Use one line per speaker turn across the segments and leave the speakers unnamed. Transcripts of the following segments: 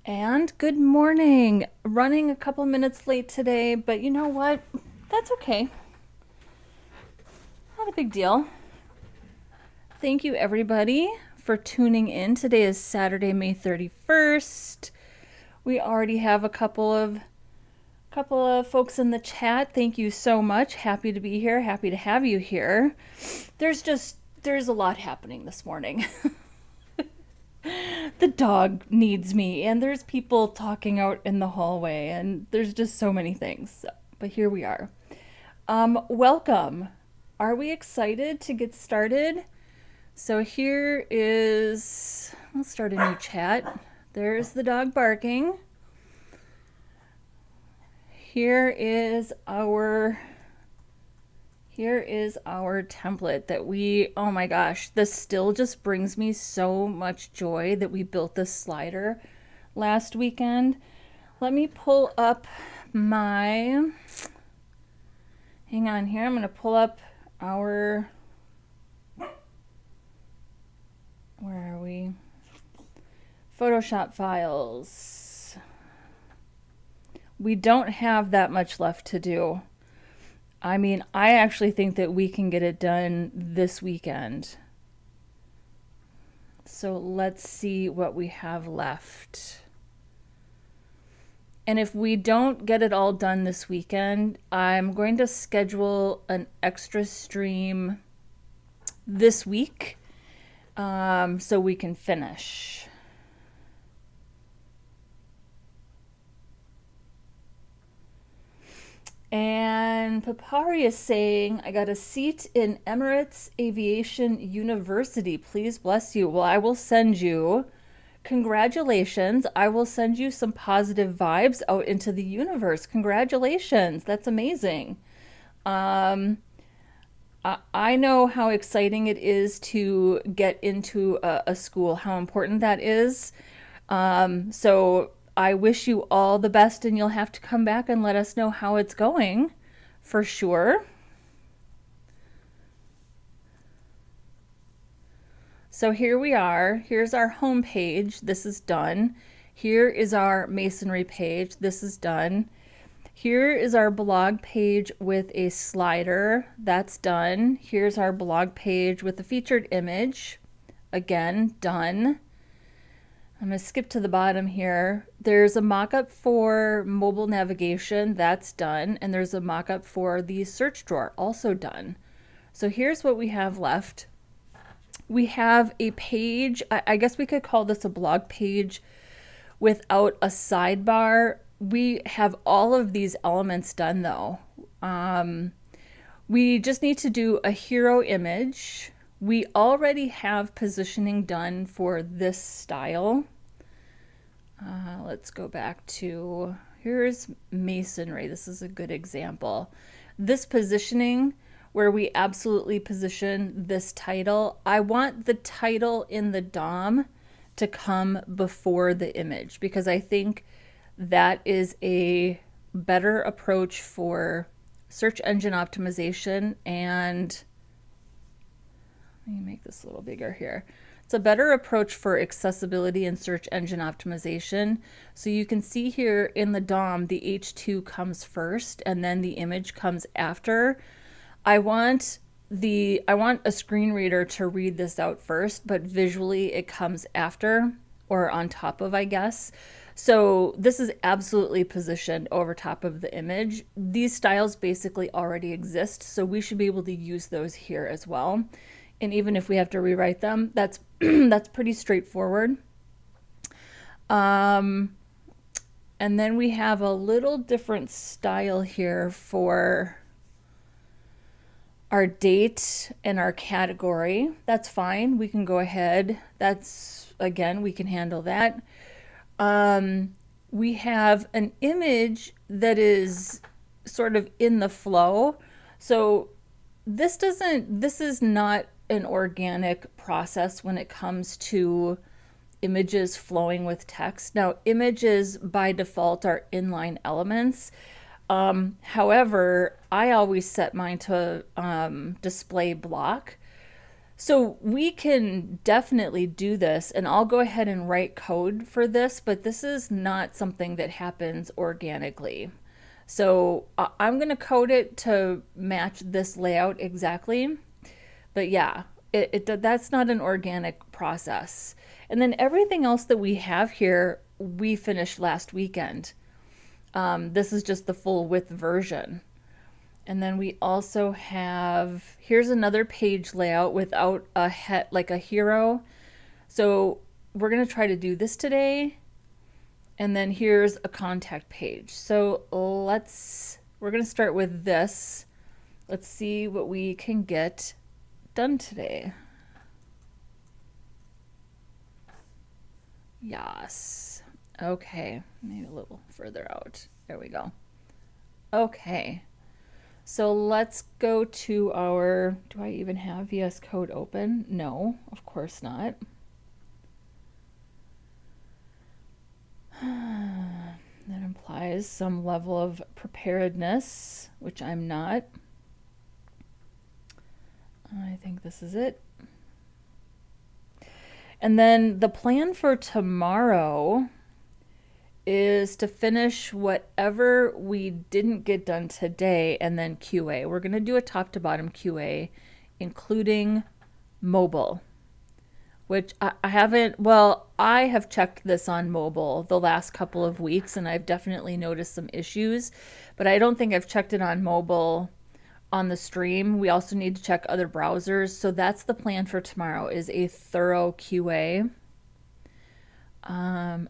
And good morning. Running a couple minutes late today, but you know what? That's okay. Not a big deal. Thank you, everybody, for tuning in. Today is Saturday, May 31st. We already have a couple of folks in the chat. Thank you so much. Happy to be here. Happy to have you here. There's a lot happening this morning. The dog needs me, and there's people talking out in the hallway, and there's just so many things. But here we are. Welcome. Are we excited to get started? So here is, let's start a new chat. There's the dog barking. Here is our template that oh my gosh, this still just brings me so much joy that we built this slider last weekend. Let me pull up hang on here, I'm going to pull up where are we? Photoshop files. We don't have that much left to do. I mean, I actually think that we can get it done this weekend. So let's see what we have left. And if we don't get it all done this weekend, I'm going to schedule an extra stream this week so we can finish. And Papari is saying, I got a seat in Emirates Aviation University. Please bless you. Well, I will send you, congratulations. I will send you some positive vibes out into the universe. Congratulations. That's amazing. I know how exciting it is to get into a school, how important that is. So I wish you all the best, and you'll have to come back and let us know how it's going, for sure. So here we are. Here's our home page. This is done. Here is our masonry page. This is done. Here is our blog page with a slider. That's done. Here's our blog page with a featured image. Again, done. I'm going to skip to the bottom here. There's a mock-up for mobile navigation. That's done. And there's a mock-up for the search drawer. Also done. So here's what we have left. We have a page. I guess we could call this a blog page without a sidebar. We have all of these elements done, though. We just need to do a hero image. We already have positioning done for this style. Let's go back to, here's masonry. This is a good example. This positioning, where we absolutely position this title, I want the title in the DOM to come before the image, because I think that is a better approach for search engine optimization. And let me make this a little bigger here. It's a better approach for accessibility and search engine optimization. So you can see here in the DOM, the H2 comes first and then the image comes after. I want a screen reader to read this out first, but visually it comes after, or on top of, I guess. So this is absolutely positioned over top of the image. These styles basically already exist, so we should be able to use those here as well. And even if we have to rewrite them, that's that's pretty straightforward. And then we have a little different style here for our date and our category. That's fine. We can go ahead. Again, we can handle that. We have an image that is sort of in the flow. So this is not an organic process when it comes to images flowing with text. Now, images by default are inline elements. However, I always set mine to display block. So we can definitely do this, and I'll go ahead and write code for this, but this is not something that happens organically. So I'm going to code it to match this layout exactly. But yeah, that's not an organic process. And then everything else that we have here, we finished last weekend. This is just the full width version. And then we also have, here's another page layout without a head, like a hero. So we're going to try to do this today. And then here's a contact page. So we're going to start with this. Let's see what we can get done today. Yes. Okay. Maybe a little further out. There we go. Okay. So let's go to our, do I even have VS Code open? No, of course not. That implies some level of preparedness, which I'm not. I think this is it. And then the plan for tomorrow is to finish whatever we didn't get done today and then QA. We're going to do a top to bottom QA, including mobile, which I haven't, well, I have checked this on mobile the last couple of weeks and I've definitely noticed some issues, but I don't think I've checked it on mobile on the stream. We also need to check other browsers. So that's the plan for tomorrow, is a thorough QA.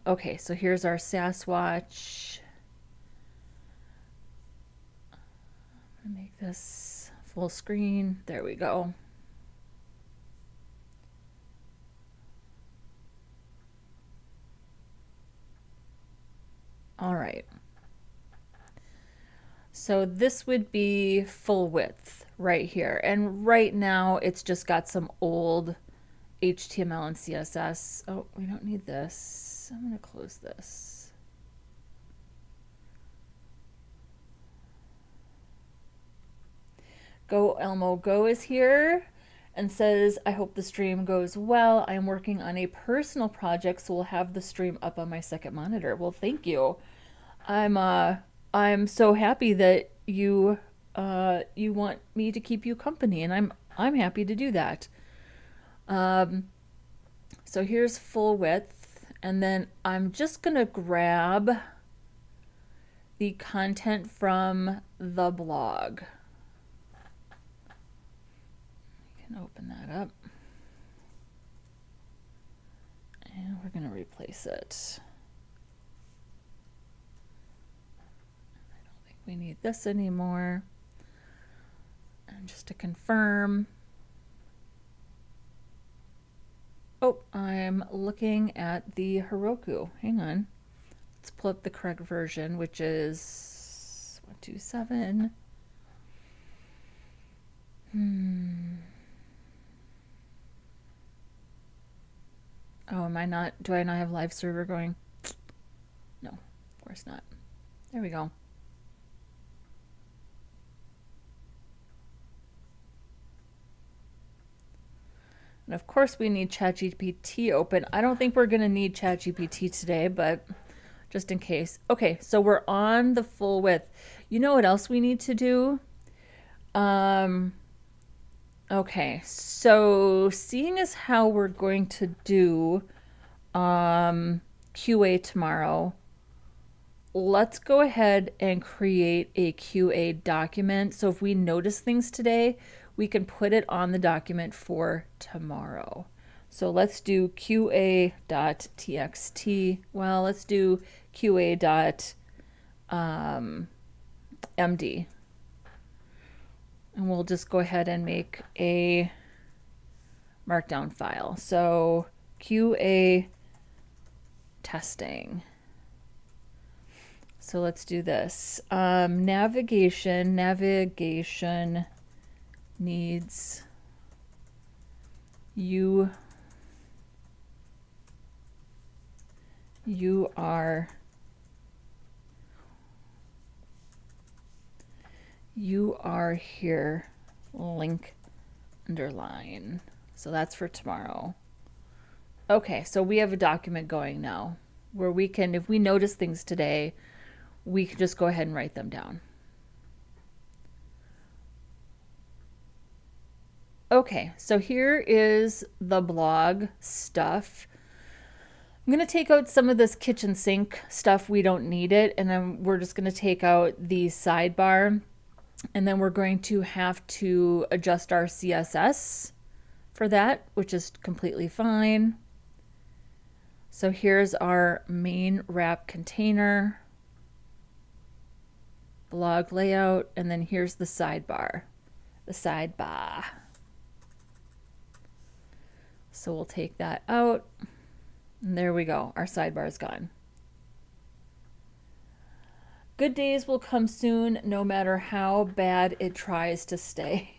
Okay, so here's our Sass watch. I'm gonna make this full screen. There we go. All right. So this would be full width right here. And right now it's just got some old HTML and CSS. Oh, we don't need this. I'm going to close this. Go Elmo Go is here and says, I hope the stream goes well. I'm working on a personal project, so we'll have the stream up on my second monitor. Well, thank you. I'm so happy that you want me to keep you company, and I'm happy to do that. So here's full width, and then I'm just gonna grab the content from the blog. You can open that up, and we're gonna replace it. I don't think we need this anymore. And just to confirm, oh, I'm looking at the Heroku. Hang on. Let's pull up the correct version, which is 127. Oh, do I not have live server going? No, of course not. There we go. And of course we need ChatGPT open. I don't think we're going to need ChatGPT today, but just in case. Okay, so we're on the full width. You know what else we need to do? Okay, so seeing as how we're going to do QA tomorrow, let's go ahead and create a QA document. So if we notice things today, we can put it on the document for tomorrow. So let's do QA.txt. Well, let's do QA.md. And we'll just go ahead and make a markdown file. So QA testing. So let's do this. Navigation needs you are here, link underline. So that's for tomorrow. Okay, so we have a document going now where we can, if we notice things today, we can just go ahead and write them down. Okay, so here is the blog stuff. I'm going to take out some of this kitchen sink stuff. We don't need it. And then we're just going to take out the sidebar. And then we're going to have to adjust our CSS for that, which is completely fine. So here's our main wrap container, blog layout, and then here's the sidebar. So we'll take that out. And there we go. Our sidebar is gone. Good days will come soon, no matter how bad it tries to stay.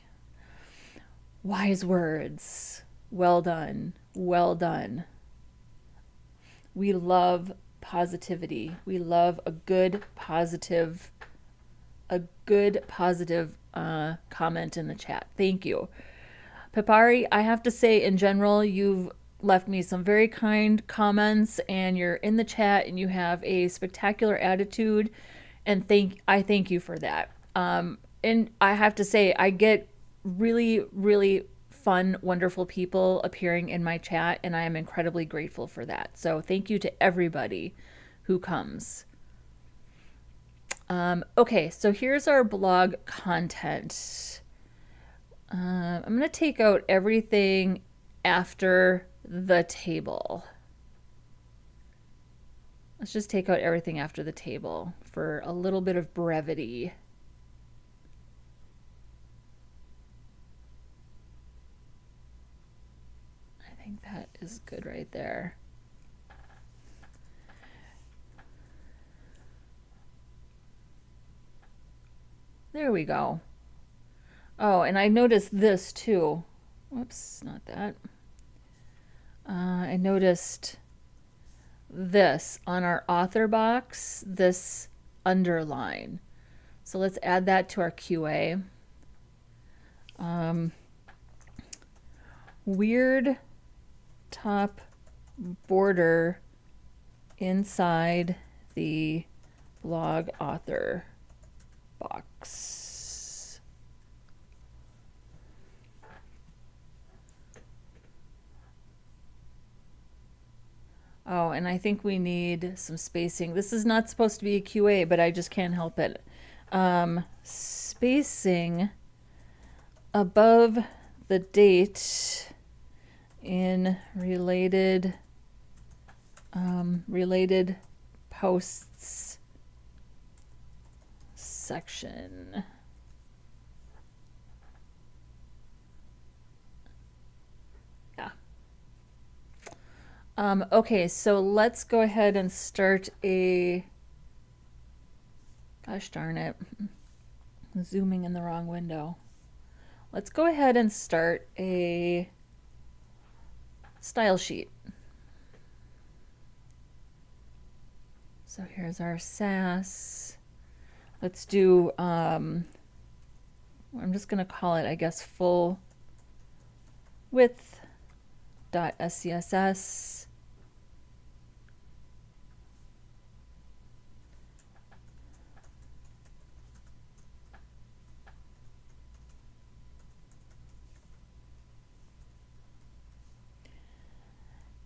Wise words. Well done. Well done. We love positivity. We love a good positive comment in the chat. Thank you. Pipari, I have to say, in general, you've left me some very kind comments, and you're in the chat, and you have a spectacular attitude, and I thank you for that. And I have to say, I get really, really fun, wonderful people appearing in my chat, and I am incredibly grateful for that. So thank you to everybody who comes. Okay, so here's our blog content. I'm going to take out everything after the table. Let's just take out everything after the table for a little bit of brevity. I think that is good right there. There we go. Oh, and I noticed this too. Whoops, not that. I noticed this on our author box, this underline. So let's add that to our QA. Weird top border inside the blog author box. Oh, and I think we need some spacing. This is not supposed to be a QA, but I just can't help it. Spacing above the date in related posts section. Okay, so let's go ahead and start a, gosh darn it, I'm zooming in the wrong window. Let's go ahead and start a style sheet. So here's our Sass. Let's do, I'm just going to call it, I guess, full width.scss.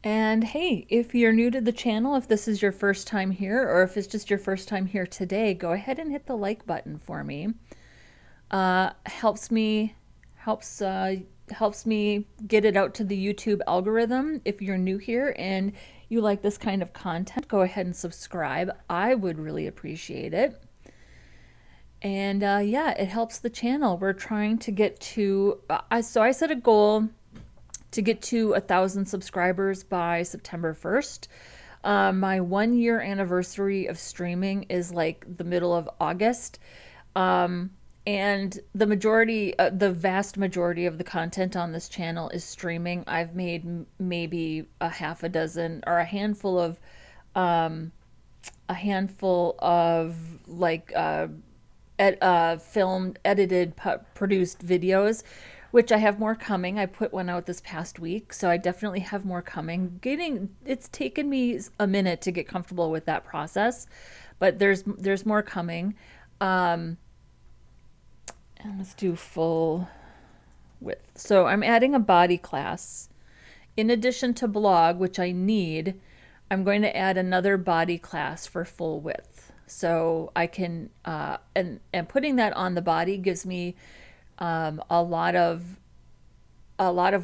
And hey, if you're new to the channel, if this is your first time here, or if it's just your first time here today, go ahead and hit the like button for me. Helps me get it out to the YouTube algorithm. If you're new here and you like this kind of content, go ahead and subscribe. I would really appreciate it. And yeah, it helps the channel. We're trying to get to, so I set a goal to get to 1,000 subscribers by September 1st. My 1 year anniversary of streaming is like the middle of August. And the vast majority of the content on this channel is streaming. I've made maybe a half a dozen or a handful of like filmed, edited, produced videos. which I have more coming. I put one out this past week, so I definitely have more coming. It's taken me a minute to get comfortable with that process, but there's more coming. And let's do full width. So I'm adding a body class. In addition to blog, which I need, I'm going to add another body class for full width. So I can, and putting that on the body gives me a lot of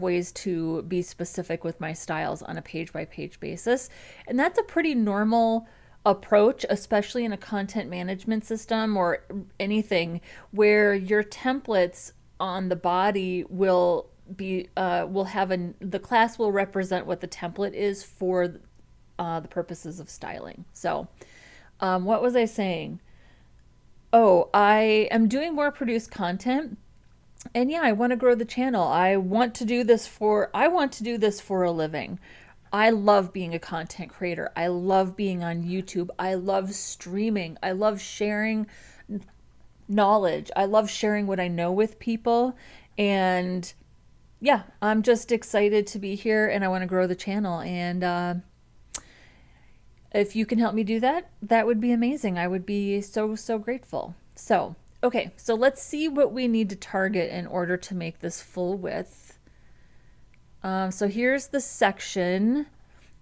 ways to be specific with my styles on a page by page basis. And that's a pretty normal approach, especially in a content management system or anything where your templates on the body will be the class will represent what the template is for the purposes of styling. So what was I saying? Oh, I am doing more produced content. And yeah, I want to grow the channel. I want to do this for a living. I love being a content creator. I love being on YouTube. I love streaming. I love sharing knowledge. I love sharing what I know with people. And yeah, I'm just excited to be here and I want to grow the channel. And if you can help me do that, that would be amazing. I would be so, so grateful. So, okay, so let's see what we need to target in order to make this full width. So here's the section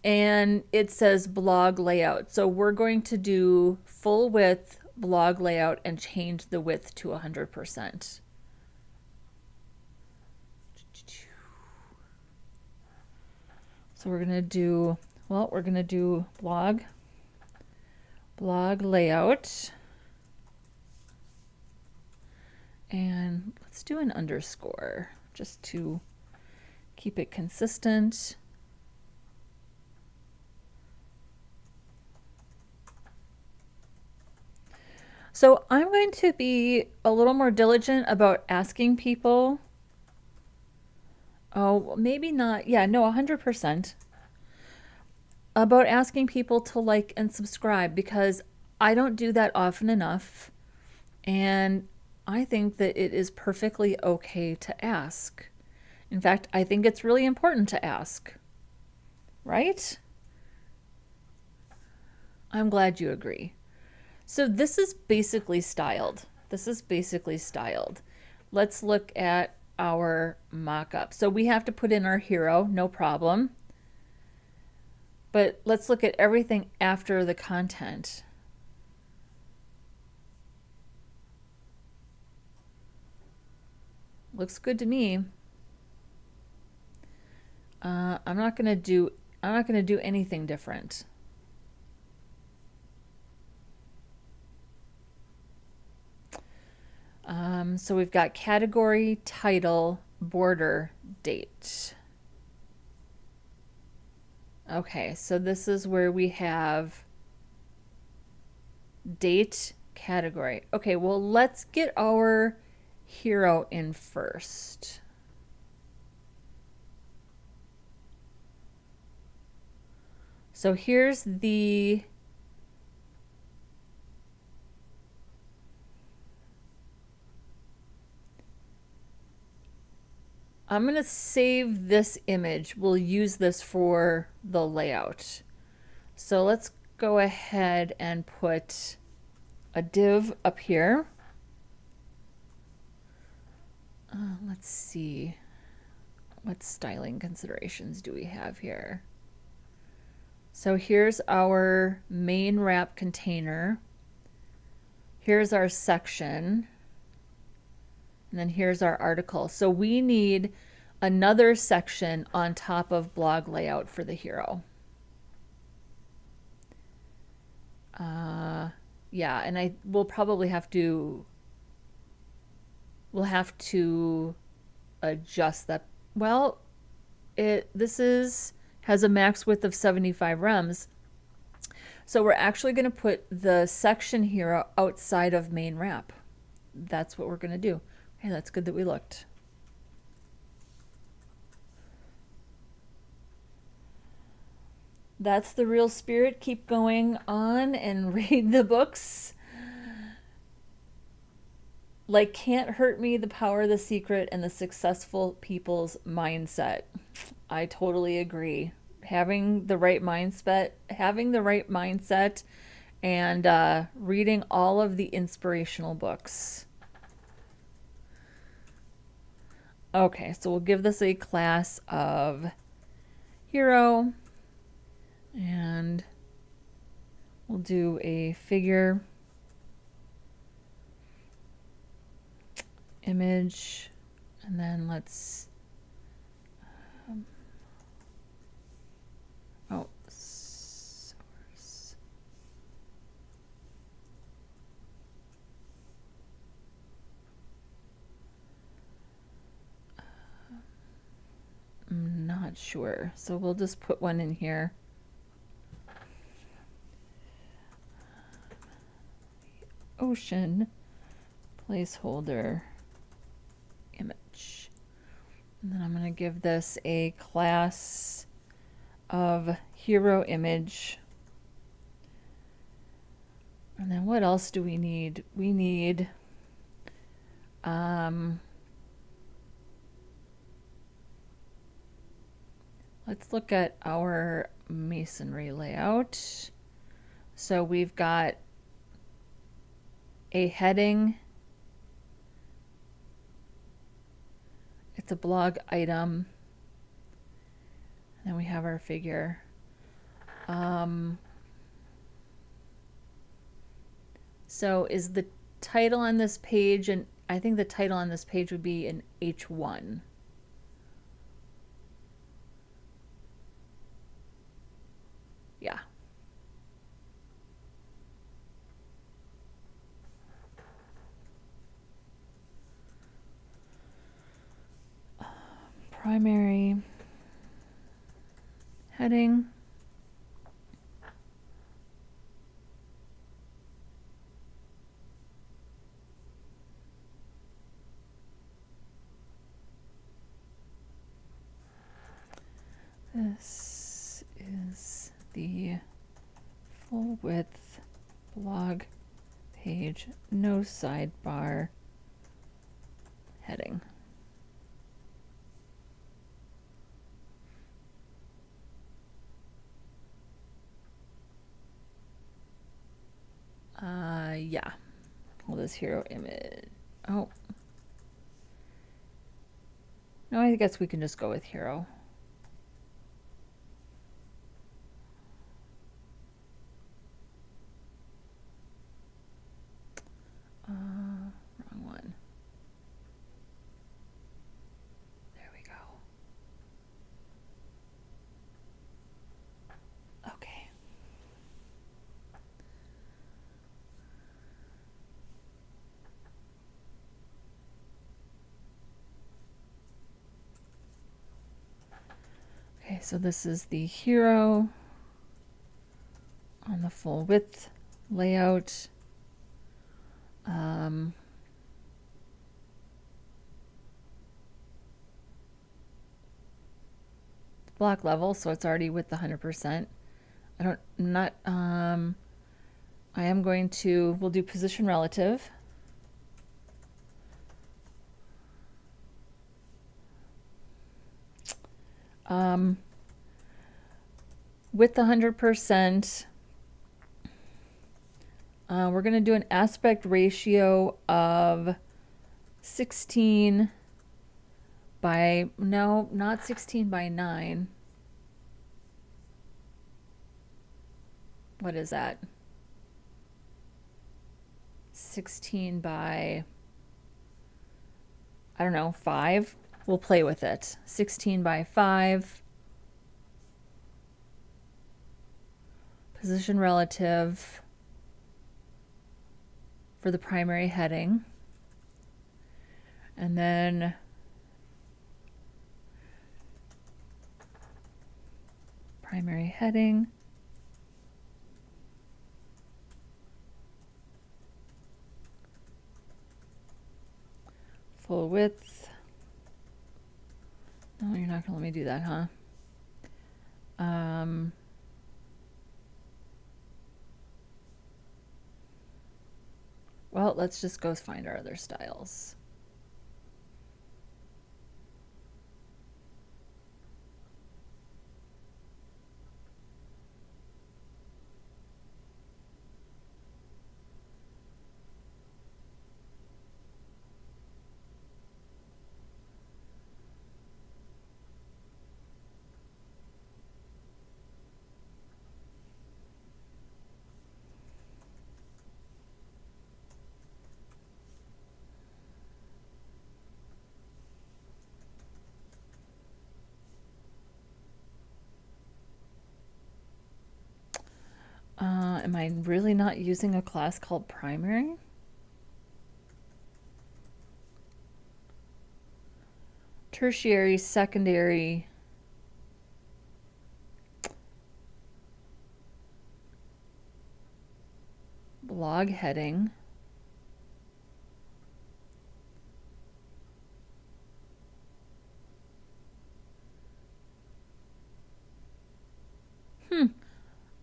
and it says blog layout. So we're going to do full width blog layout and change the width to 100%. So we're going to do blog layout. And let's do an underscore just to keep it consistent. So I'm going to be a little more diligent about asking people. Oh, maybe not. Yeah, no, 100%. About asking people to like and subscribe because I don't do that often enough. And I think that it is perfectly okay to ask. In fact, I think it's really important to ask, right? I'm glad you agree. So this is basically styled. Let's look at our mock-up. So we have to put in our hero, no problem. But let's look at everything after the content. Looks good to me. I'm not gonna do anything different. So we've got category, title, border, date. Okay, so this is where we have date, category. Okay, well, let's get our hero in first. So here's the I'm going to save this image. We'll use this for the layout. So let's go ahead and put a div up here. Let's see. What styling considerations do we have here? So here's our main wrap container. Here's our section. And then here's our article. So we need another section on top of blog layout for the hero. Yeah, and we'll probably have to adjust that. Well, this has a max width of 75 rems. So we're actually going to put the section hero outside of main wrap. That's what we're going to do. Hey, that's good that we looked. That's the real spirit. Keep going on and read the books. Like can't hurt me, the power, the secret, and the successful people's mindset. I totally agree. Having the right mindset, and reading all of the inspirational books. Okay, so we'll give this a class of hero, and we'll do a figure image, and then let's source. I'm not sure, so we'll just put one in here. Ocean placeholder image. And then I'm going to give this a class of hero image. And then what else do we need? We need let's look at our masonry layout. So we've got a heading. It's a blog item. And then we have our figure. So is the title on this page, and I think the title on this page would be an H1. Yeah. Primary heading. This is the full width blog page, no sidebar heading. Yeah. Well, this hero image. Oh. No, I guess we can just go with hero. Wrong one. There we go. Okay. Okay, so this is the hero on the full width layout. Block level, so it's already with the 100%. I am going to, we'll do position relative. With the 100%, we're going to do an aspect ratio of 16 by, no, not 16 by 9. What is that? 16 by, I don't know, 5. We'll play with it. 16 by 5. Position relative for the primary heading. And then primary heading. Full width. No, you're not going to let me do that, huh? Well, let's just go find our other styles. Am I really not using a class called primary? Tertiary, secondary. Blog heading.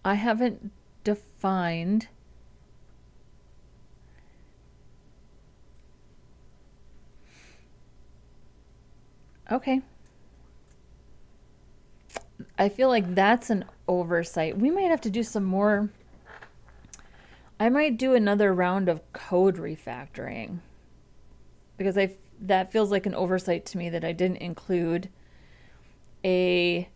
I haven't defined okay. I feel like that's an oversight. We might have to do some more. I might do another round of code refactoring because that feels like an oversight to me that I didn't include a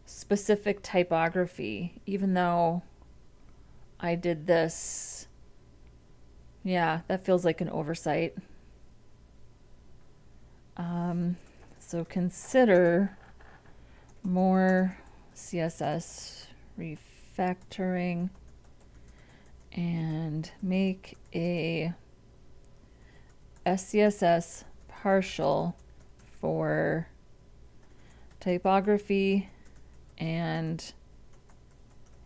specific typography, even though I did this. Yeah, that feels like an oversight. So consider more CSS refactoring and make a SCSS partial for typography and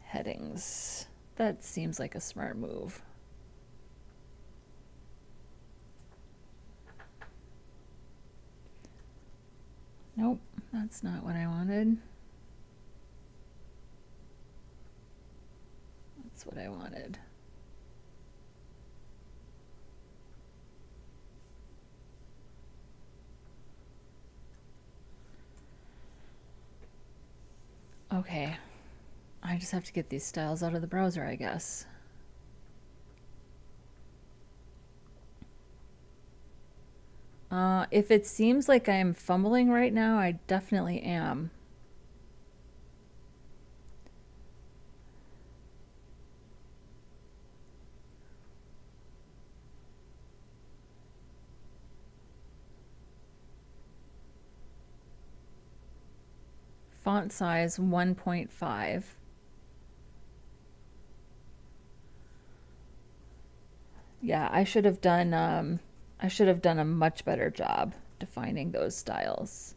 headings. That seems like a smart move. Nope, that's not what I wanted. That's what I wanted. Okay, I just have to get these styles out of the browser, I guess. If it seems like I'm fumbling right now, I definitely am. Font size 1.5. Yeah, I should have done a much better job defining those styles.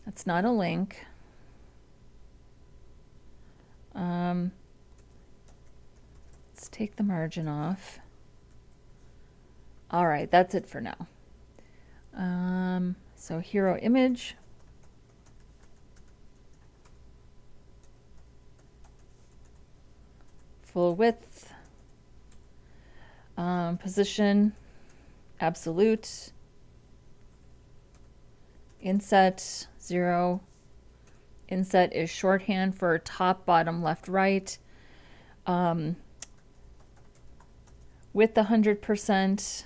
That's not a link. Let's take the margin off. All right, that's it for now. So hero image. Full width. Position, absolute. Inset, 0. Inset is shorthand for top, bottom, left, right. Width 100%,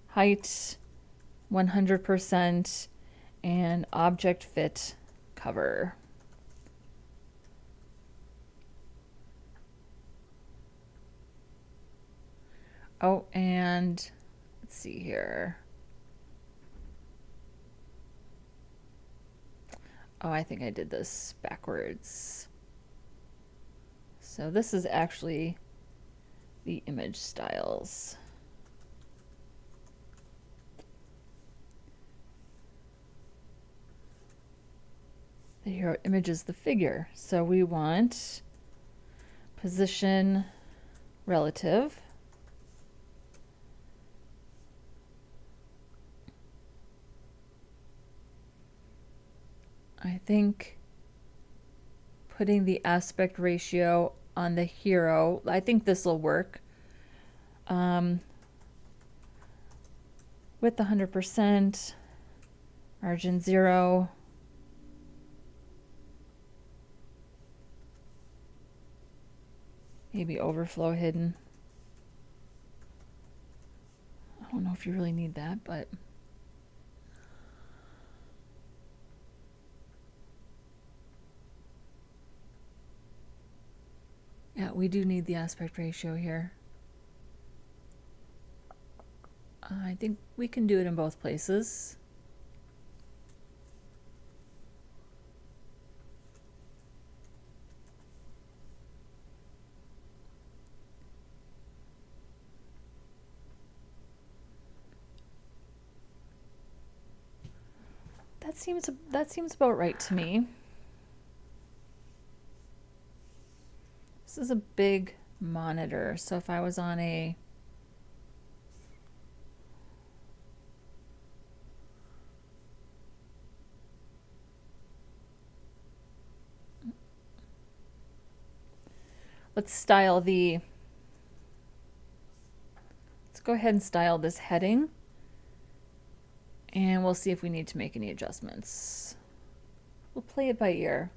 height 100%, and object fit cover. Oh, and let's see here. Oh, I think I did this backwards. So this is actually the image styles. The hero image is the figure. So we want position relative. I think putting the aspect ratio on the hero. I think this will work. Width 100%, margin 0. Maybe overflow hidden. I don't know if you really need that, but yeah, we do need the aspect ratio here. I think we can do it in both places. That seems about right to me. This is a big monitor, so if I was on a let's go ahead and style this heading, and we'll see if we need to make any adjustments. We'll play it by ear.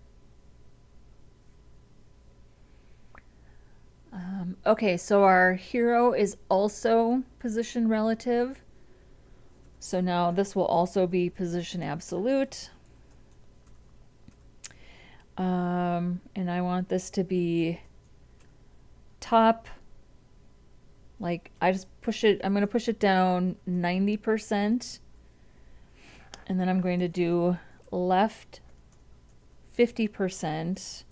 Okay, so our hero is also position relative. So now this will also be position absolute. And I want this to be top, like I just push it, I'm going to push it down 90%. And then I'm going to do left 50%,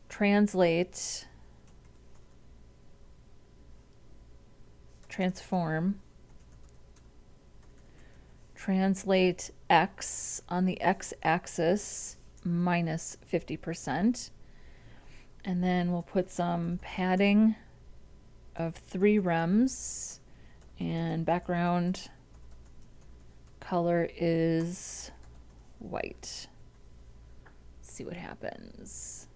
translate, transform, translate X on the X axis minus 50%. And then we'll put some padding of 3 rems, and background color is white. Let's see what happens.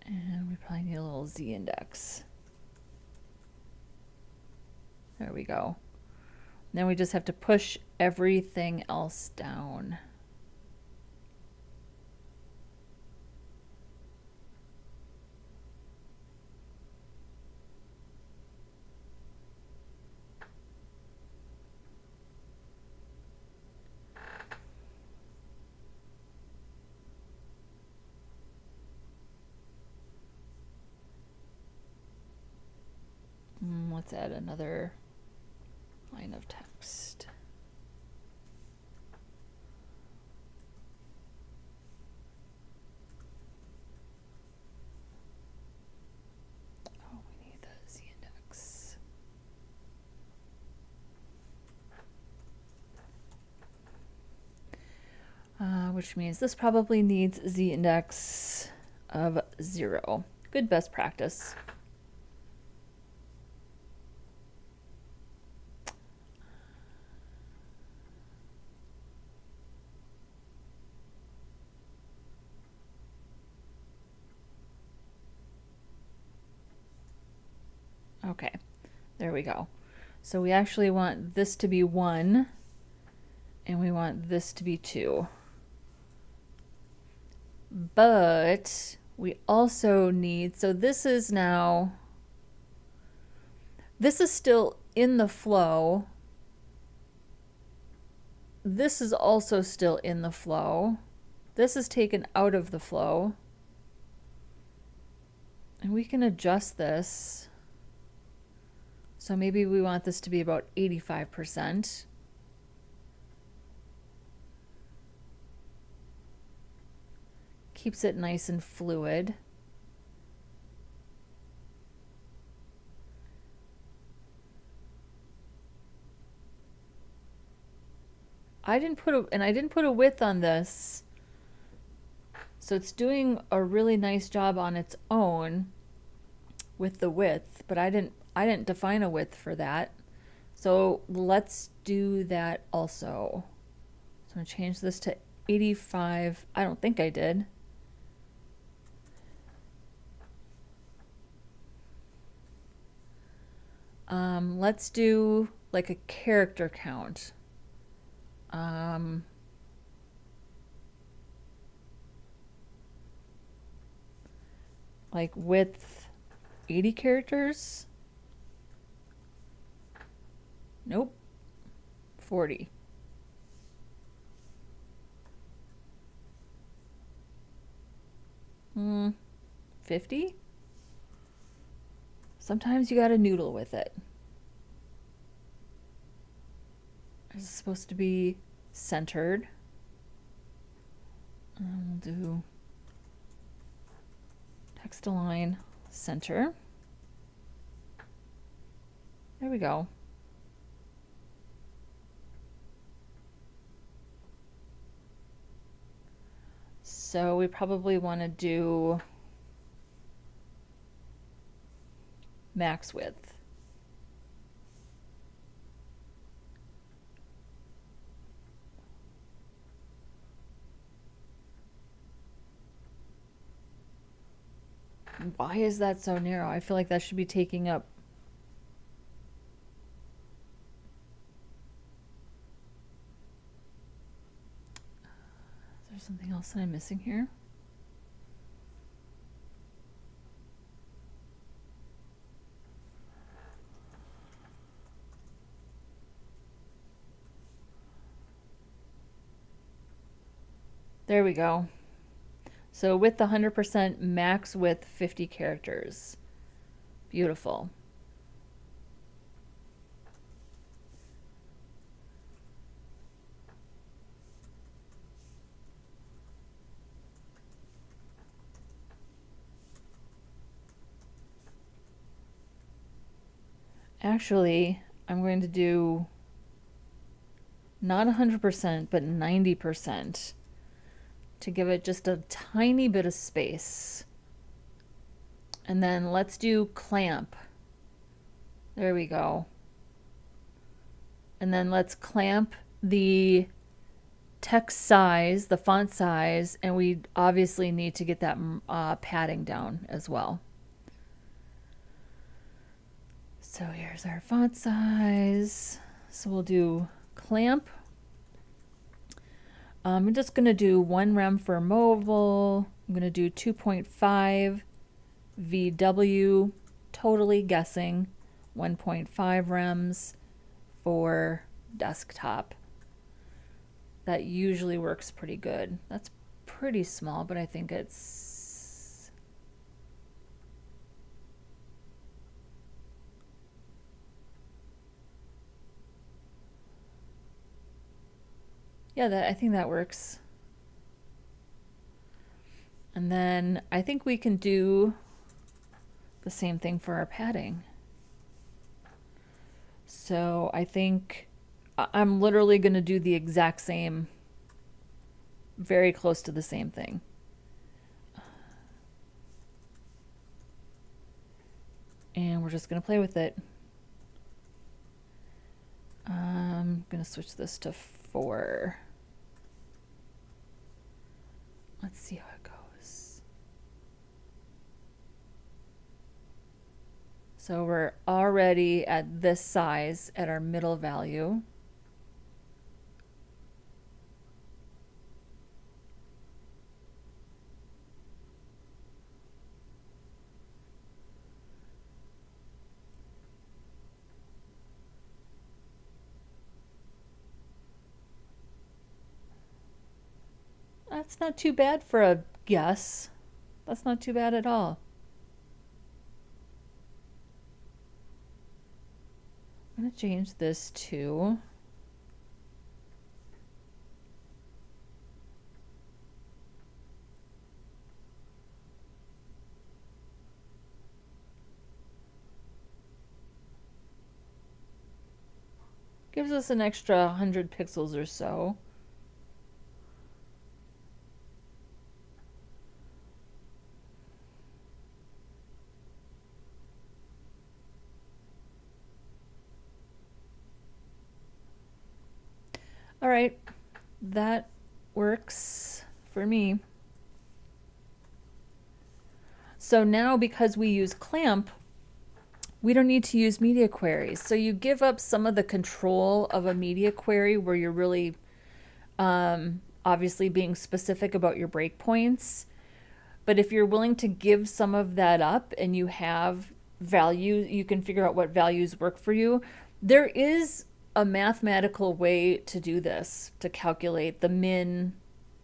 And we probably need a little Z index. There we go. Then we just have to push everything else down. Let's add another line of text. Oh, we need the Z index. Which means this probably needs Z index of 0. Good best practice. Okay, there we go. So we actually want this to be 1, and we want this to be 2. But we also need, so this is still in the flow. This is also still in the flow. This is taken out of the flow. And we can adjust this. So maybe we want this to be about 85%. Keeps it nice and fluid. I didn't put a width on this. So it's doing a really nice job on its own with the width, but I didn't define a width for that. So let's do that also. So I'm going to change this to 85. I don't think I did. Let's do like a character count. Like width 80 characters? Nope. 40. Hmm. 50? Sometimes you gotta noodle with it. It's supposed to be centered. And we'll do text align center. There we go. So we probably want to do max width. Why is that so narrow? I feel like that should be taking up. Is there something else that I'm missing here? There we go. So with the 100% max width 50 characters. Beautiful. Actually, I'm going to do not 100%, but 90% to give it just a tiny bit of space. And then let's do clamp. There we go. And then let's clamp the text size, the font size, and we obviously need to get that padding down as well. So here's our font size. So we'll do clamp. I'm just going to do 1 rem for mobile. I'm going to do 2.5 VW, totally guessing, 1.5 rems for desktop. That usually works pretty good. That's pretty small, but I think it's... Yeah, I think that works. And then I think we can do the same thing for our padding. So I think I'm literally going to do the exact same, very close to the same thing. And we're just going to play with it. I'm going to switch this to 4. Let's see how it goes. So we're already at this size at our middle value. That's not too bad for a guess. That's not too bad at all. I'm going to change this to gives us an extra 100 pixels or so. All right, that Works for me. So now because we use Clamp, we don't need to use media queries. So you give up some of the control of a media query where you're really obviously being specific about your breakpoints. But if you're willing to give some of that up and you have value, you can figure out what values work for you. There is a mathematical way to do this, to calculate the min,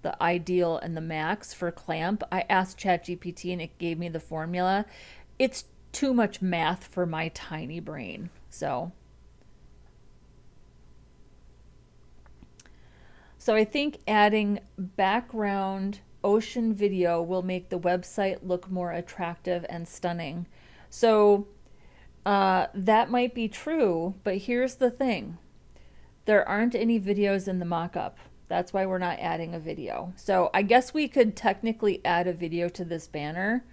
the ideal, and the max for Clamp. I asked ChatGPT and it gave me the formula. It's too much math for my tiny brain. So I think adding background ocean video will make the website look more attractive and stunning. So that might be true, but here's the thing. There aren't any videos in the mock-up. That's why we're not adding a video. So I guess we could technically add a video to this banner.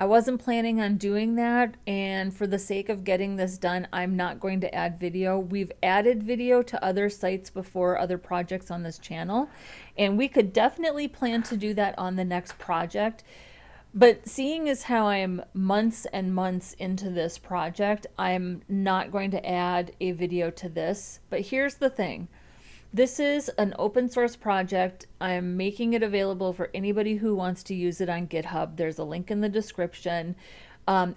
I wasn't planning on doing that, and for the sake of getting this done, I'm not going to add video. We've added video to other sites before, other projects on this channel, and we could definitely plan to do that on the next project. But seeing as how I'm months and months into this project, I'm not going to add a video to this. But here's the thing. This is an open source project. I'm making it available for anybody who wants to use it on GitHub. There's a link in the description.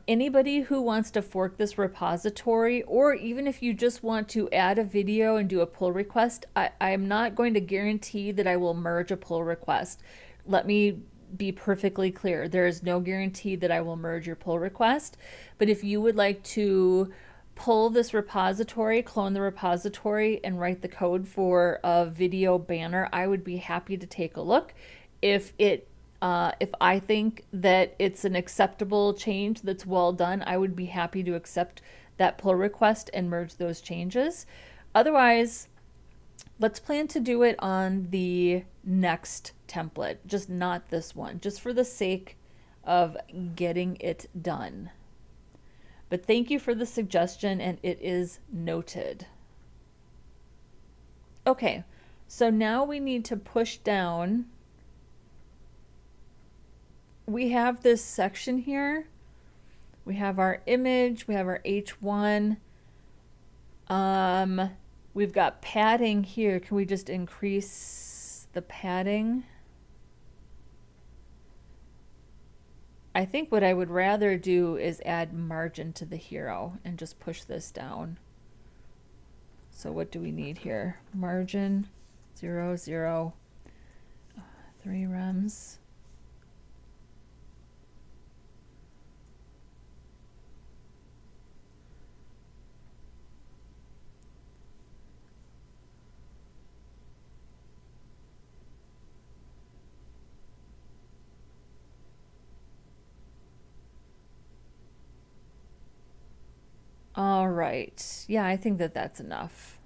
Anybody who wants to fork this repository, or even if you just want to add a video and do a pull request, I'm not going to guarantee that I will merge a pull request. Let me be perfectly clear. There is no guarantee that I will merge your pull request. But if you would like to pull this repository, clone the repository, and write the code for a video banner, I would be happy to take a look. If I think that it's an acceptable change that's well done, I would be happy to accept that pull request and merge those changes. Otherwise, let's plan to do it on the next template, just not this one, just for the sake of getting it done. But thank you for the suggestion, and it is noted. Okay, so now we need to push down. We have this section here. We have our image, we have our H1. We've got padding here. Can we just increase the padding? I think what I would rather do is add margin to the hero and just push this down. So what do we need here? Margin 0, 0, 3 rems. All right. Yeah, I think that that's enough.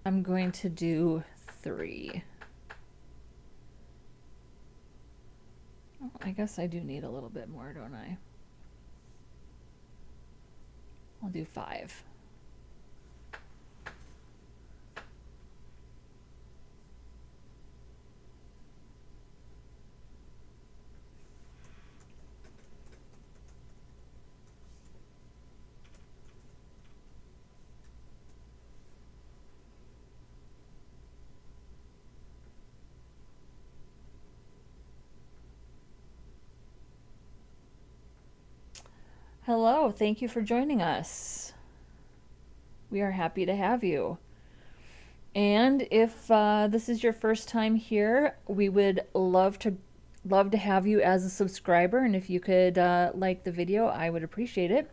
I'm going to do 3. Oh, I guess I do need a little bit more, don't I? I'll do 5. Hello, thank you for joining us. We are happy to have you. And if this is your first time here, we would love to have you as a subscriber. And if you could like the video, I would appreciate it.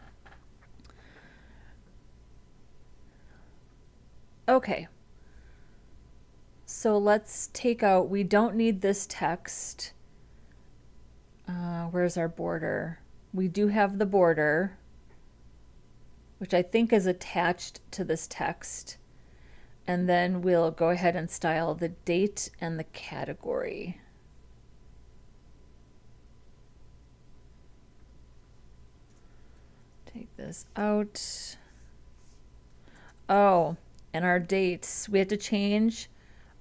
Okay. So let's take out, we don't need this text. Where's our border? We do have the border, which I think is attached to this text. And then we'll go ahead and style the date and the category. Take this out. Oh, and our dates. We had to change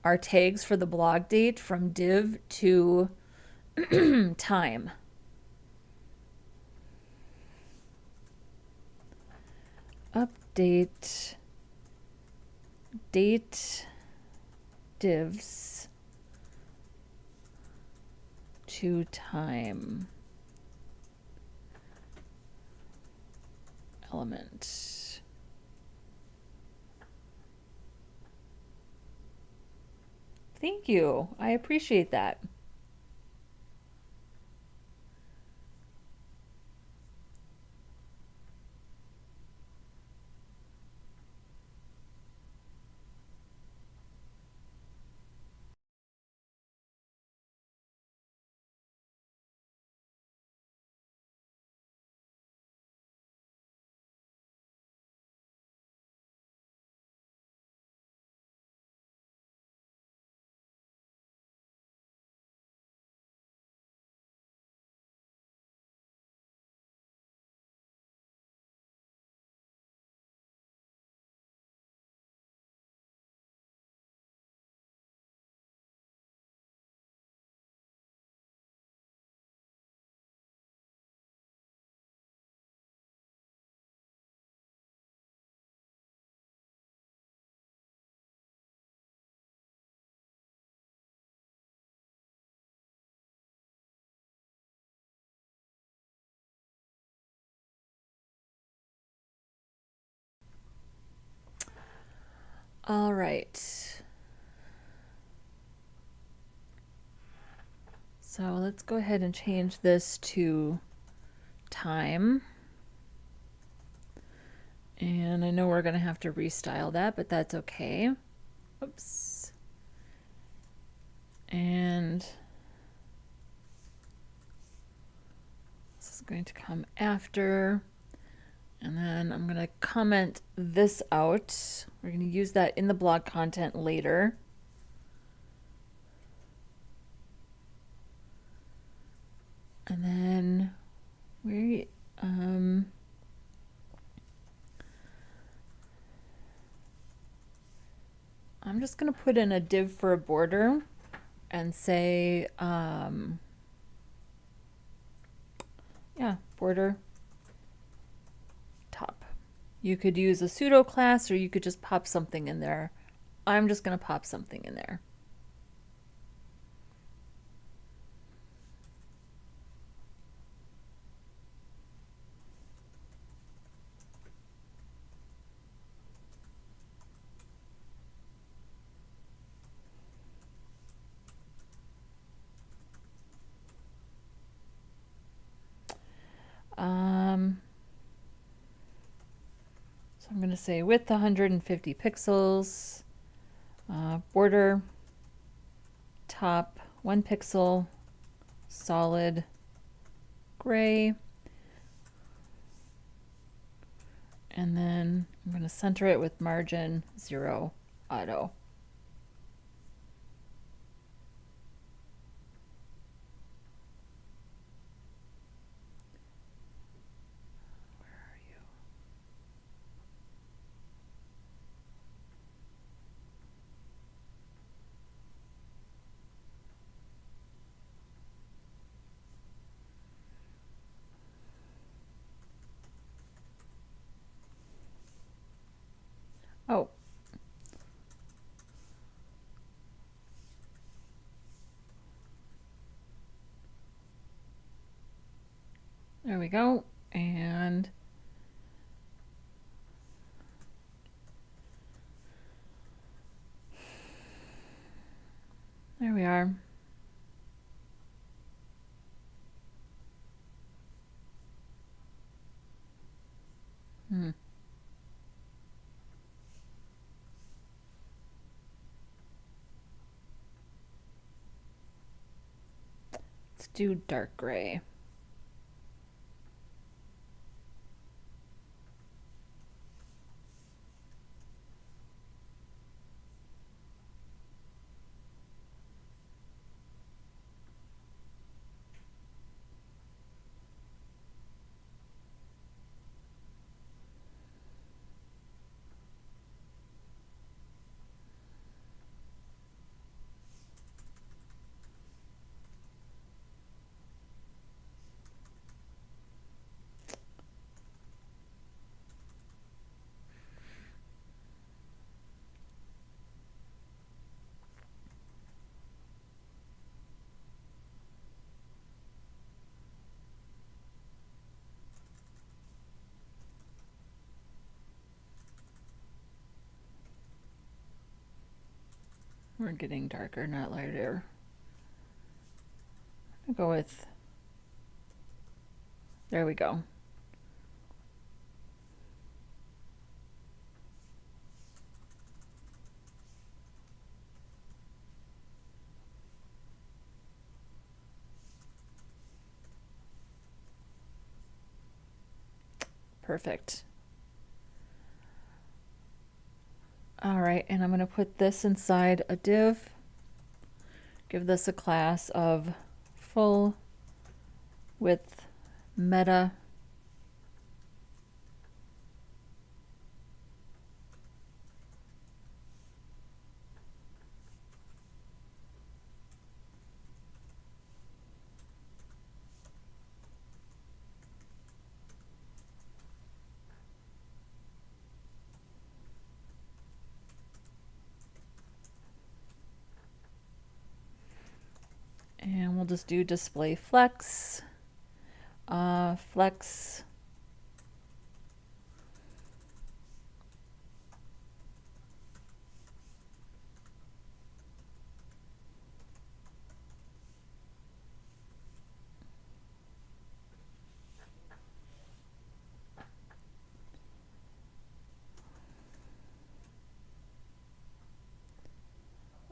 our tags for the blog date from div to time. Update date divs to time element. Thank you. I appreciate that. All right. So let's go ahead and change this to time. And I know we're going to have to restyle that, but that's okay. Oops. And this is going to come after. And then I'm going to comment this out. We're going to use that in the blog content later. And then I'm just going to put in a div for a border and say, yeah, border top. You could use a pseudo class or you could just pop something in there. I'm just going to pop something in there. So I'm going to say width 150 pixels, border, top 1 pixel, solid gray, and then I'm going to center it with margin 0 auto. Oh. There we go. And there we are. Let's do dark gray. We're getting darker, not lighter. I'll go with, there we go. Perfect. All right, and I'm going to put this inside a div. Give this a class of full width meta. And we'll just do display flex. Flex.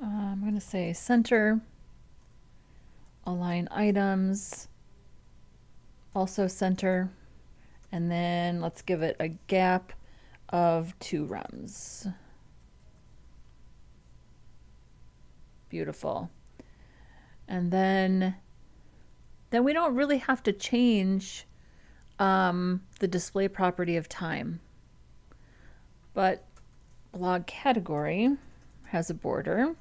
I'm going to say center. Align items, also center, and then let's give it a gap of 2 rems. Beautiful. And then we don't really have to change the display property of time. But blog category has a border.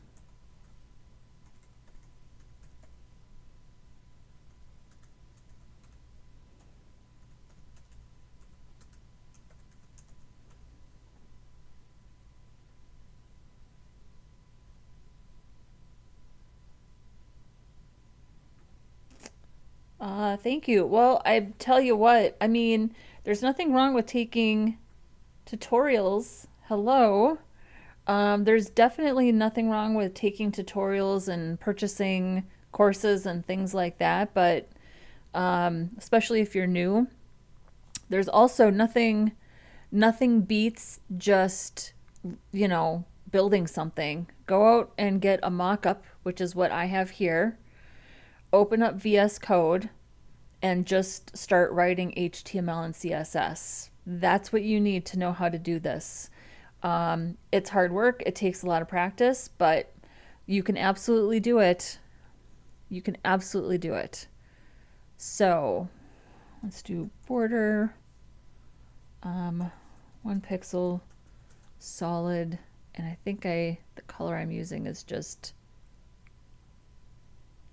Thank you. Well, I tell you what, I mean, there's nothing wrong with taking tutorials. Hello. There's definitely nothing wrong with taking tutorials and purchasing courses and things like that, but especially if you're new, there's also nothing beats just, you know, building something. Go out and get a mock-up, which is what I have here. Open up VS Code and just start writing HTML and CSS. That's what you need to know how to do this. It's hard work. It takes a lot of practice, but you can absolutely do it. You can absolutely do it. So let's do border, 1 pixel, solid, and I think the color I'm using is just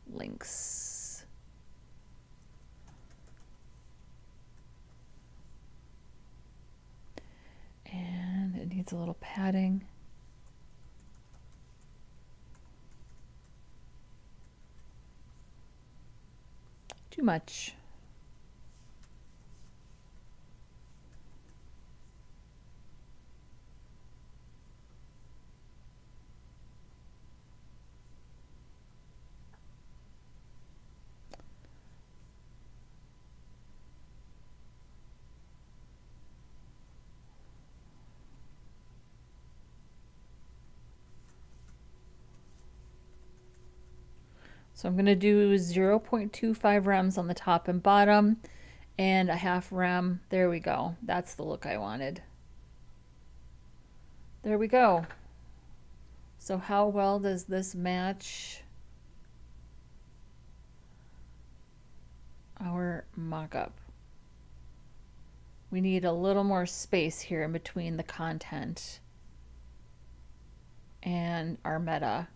links. And it needs a little padding. Too much. So I'm going to do 0.25 rems on the top and bottom and a half rem. There we go. That's the look I wanted. There we go. So how well does this match our mock-up? We need a little more space here in between the content and our meta.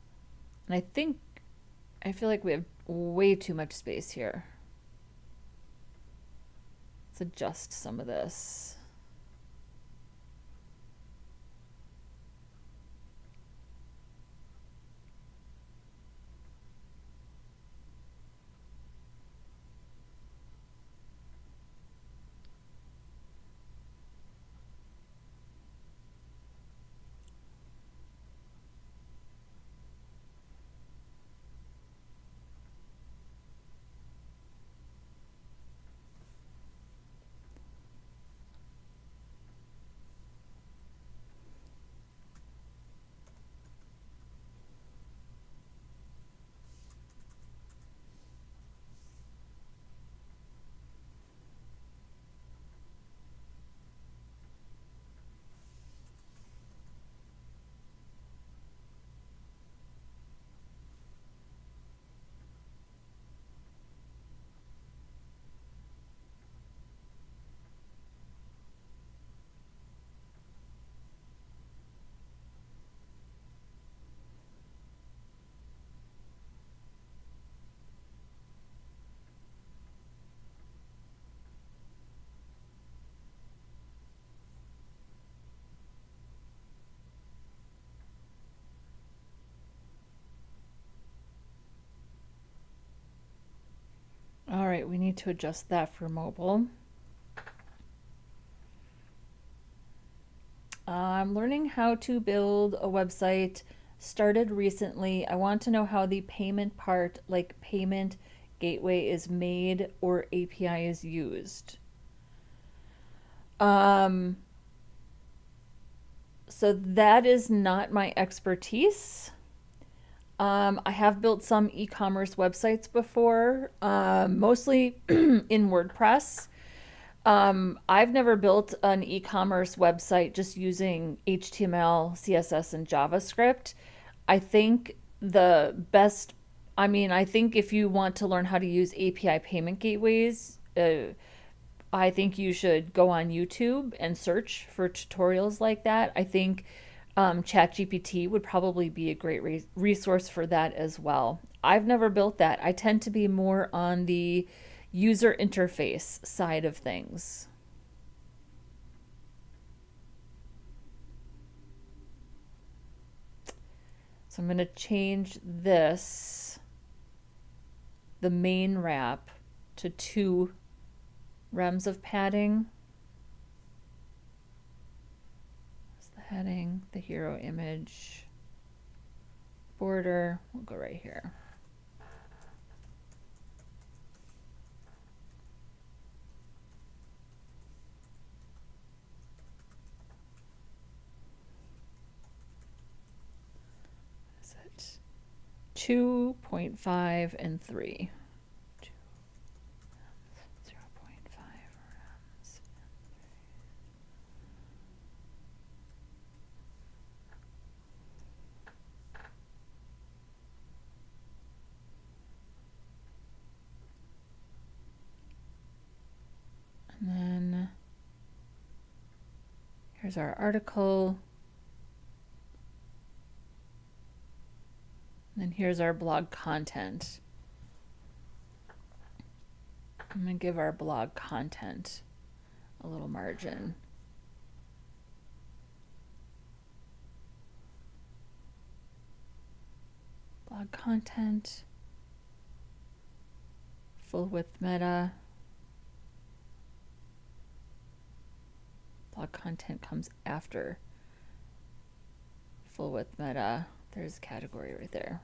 And I feel like we have way too much space here. Let's adjust some of this. right, we need to adjust that for mobile. I'm learning how to build a website, started recently. I want to know how the payment part, like payment gateway, is made or API is used. So that is not my expertise. I have built some e-commerce websites before, mostly in WordPress. I've never built an e-commerce website just using HTML, CSS, and JavaScript. I think the best, I think if you want to learn how to use API payment gateways, I think you should go on YouTube and search for tutorials like that. I think ChatGPT would probably be a great resource for that as well. I've never built that. I tend to be more on the user interface side of things. So I'm going to change this, the main wrap, to 2 rems of padding. That's the heading, the hero image, border. We'll go right here. Is it 2.5 and 3? 0.5 rems. And then here's our article. And then here's our blog content. I'm going to give our blog content a little margin. Blog content, full width meta. Blog content comes after full width meta. There's a category right there.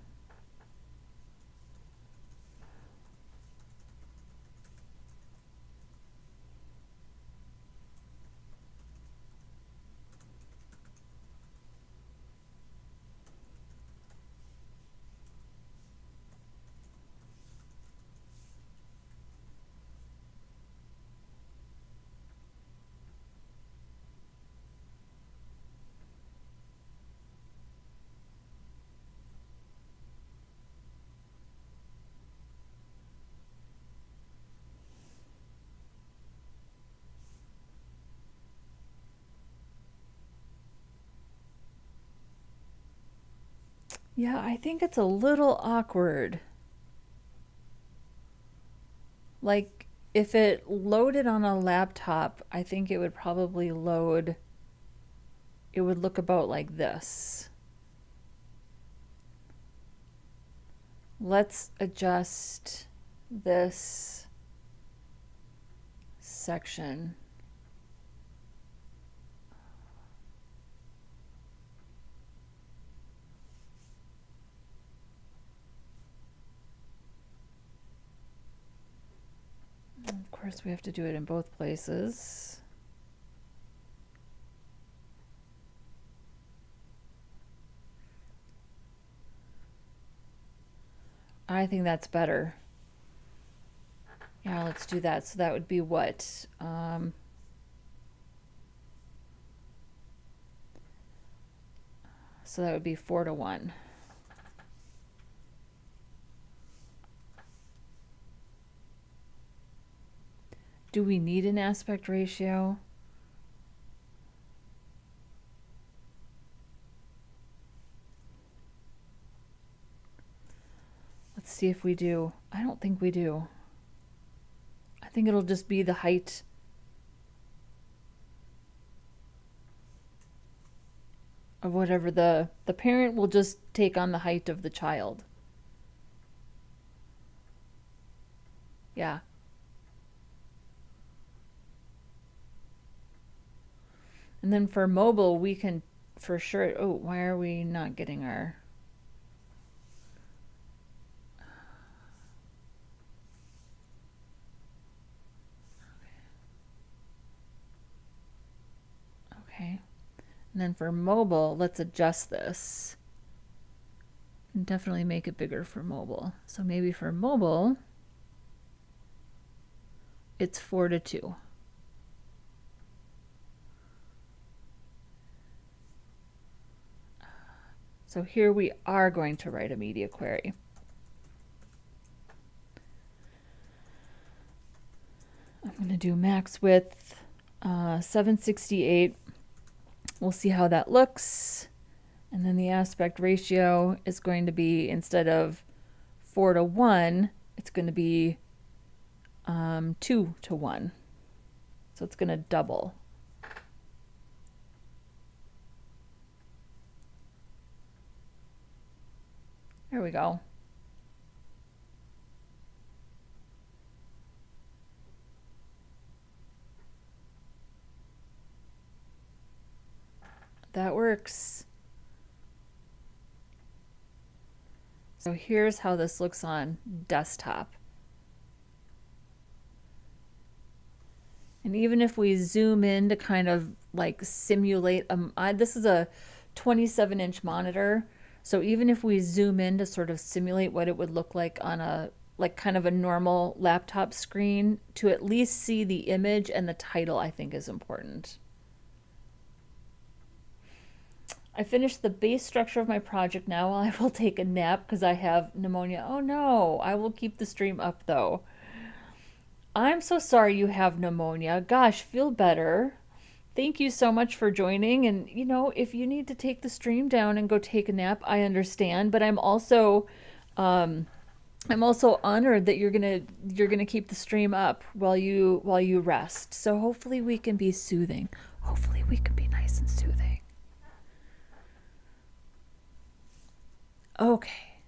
Yeah, I think it's a little awkward. Like, if it loaded on a laptop, I think it would probably load, it would look about like this. Let's adjust this section. Of course, we have to do it in both places. I think that's better. Yeah, let's do that. So that would be what? So that would be 4:1. Do we need an aspect ratio? Let's see if we do. I don't think we do. I think it'll just be the height. Of whatever the parent will just take on the height of the child. Yeah, And then for mobile, we can for sure, oh, why are we not getting our, okay. And then for mobile, let's adjust this. And definitely make it bigger for mobile. So maybe for mobile, it's 4:2. So here we are going to write a media query. I'm going to do max width 768. We'll see how that looks. And then the aspect ratio is going to be, instead of 4:1, it's going to be 2:1. So it's going to double. There we go. That works. So here's how this looks on desktop. And even if we zoom in to kind of like simulate, this is a 27-inch monitor. So even if we zoom in to sort of simulate what it would look like on a, like kind of a normal laptop screen, to at least see the image and the title, I think is important. I finished the base structure of my project now. I will take a nap because I have pneumonia. Oh no, I will keep the stream up though. I'm so sorry you have pneumonia. Gosh, feel better. Thank you so much for joining. And you know, if you need to take the stream down and go take a nap, I understand. But I'm also honored that you're gonna keep the stream up while you rest. So hopefully we can be soothing. Hopefully we can be nice and soothing. Okay.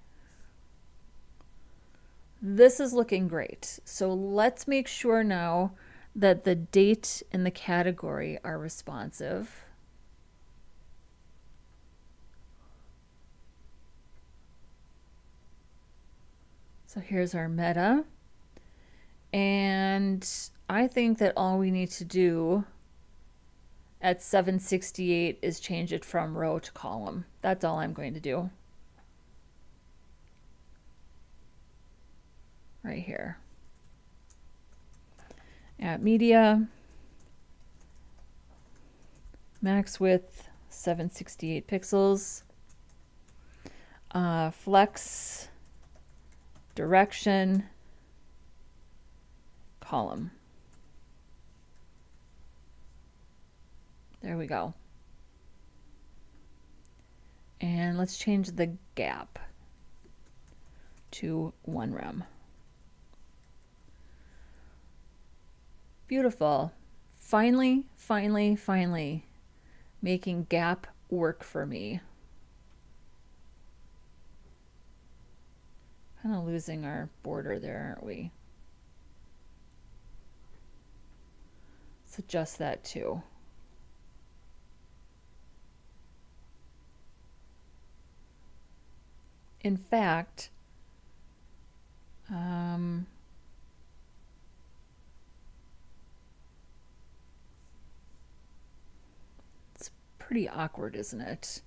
This is looking great. So let's make sure now that the date and the category are responsive. So here's our meta. And I think that all we need to do at 768 is change it from row to column. That's all I'm going to do. Right here. At media, max width 768 pixels, flex, direction, column. There we go. And let's change the gap to 1 rem. Beautiful. Finally, finally, finally making gap work for me. Kind of losing our border there, aren't we? Let's adjust that too. In fact, it's pretty awkward, isn't it?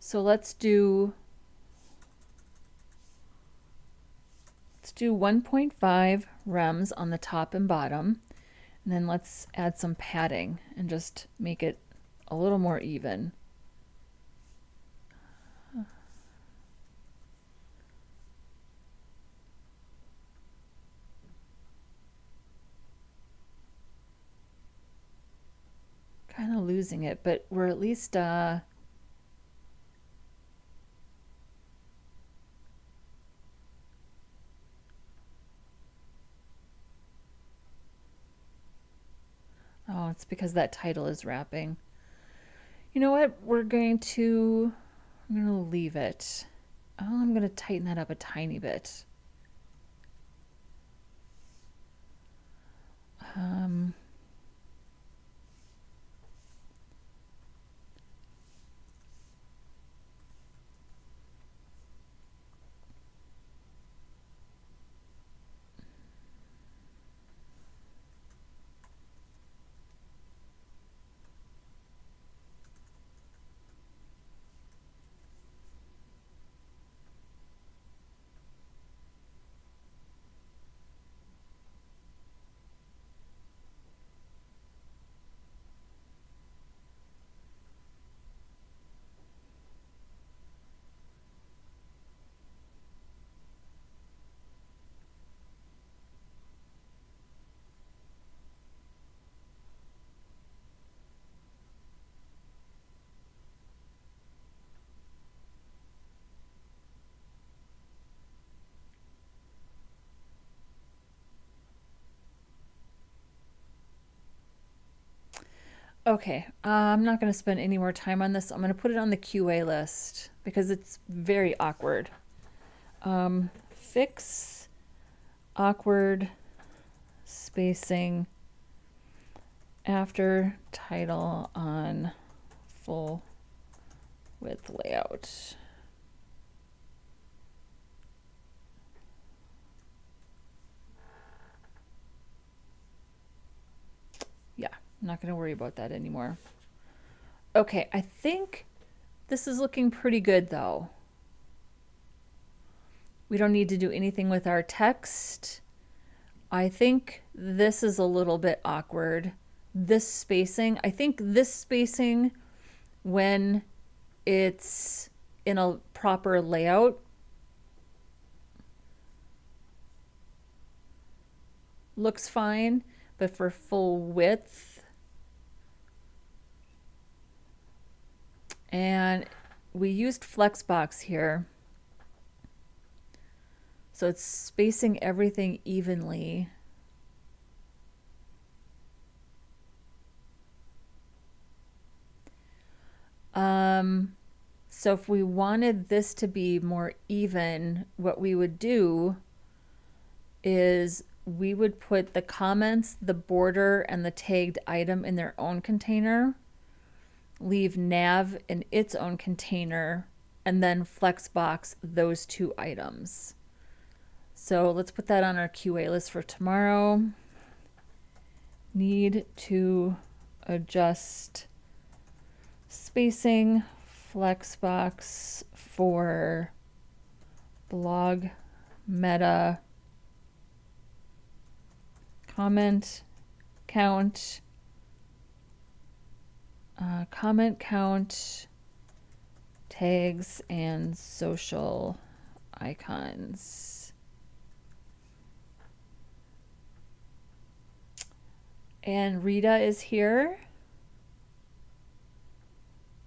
So let's do 1.5 rems on the top and bottom, and then let's add some padding and just make it a little more even. Kind of losing it, but we're at least oh, it's because that title is wrapping. You know what? I'm going to leave it. Oh, I'm going to tighten that up a tiny bit. Okay, I'm not going to spend any more time on this. I'm going to put it on the QA list because it's very awkward. Fix awkward spacing after title on full width layout. Yeah, I'm not going to worry about that anymore. Okay, I think this is looking pretty good though. We don't need to do anything with our text. I think this is a little bit awkward. This spacing, I think this spacing when it's in a proper layout looks fine, but for full width, and we used Flexbox here, so it's spacing everything evenly. So if we wanted this to be more even, what we would do is we would put the comments, the border, and the tagged item in their own container, leave nav in its own container, and then Flexbox those two items. So let's put that on our QA list for tomorrow. Need to adjust spacing Flexbox for blog meta comment count, tags, and social icons. And Rita is here.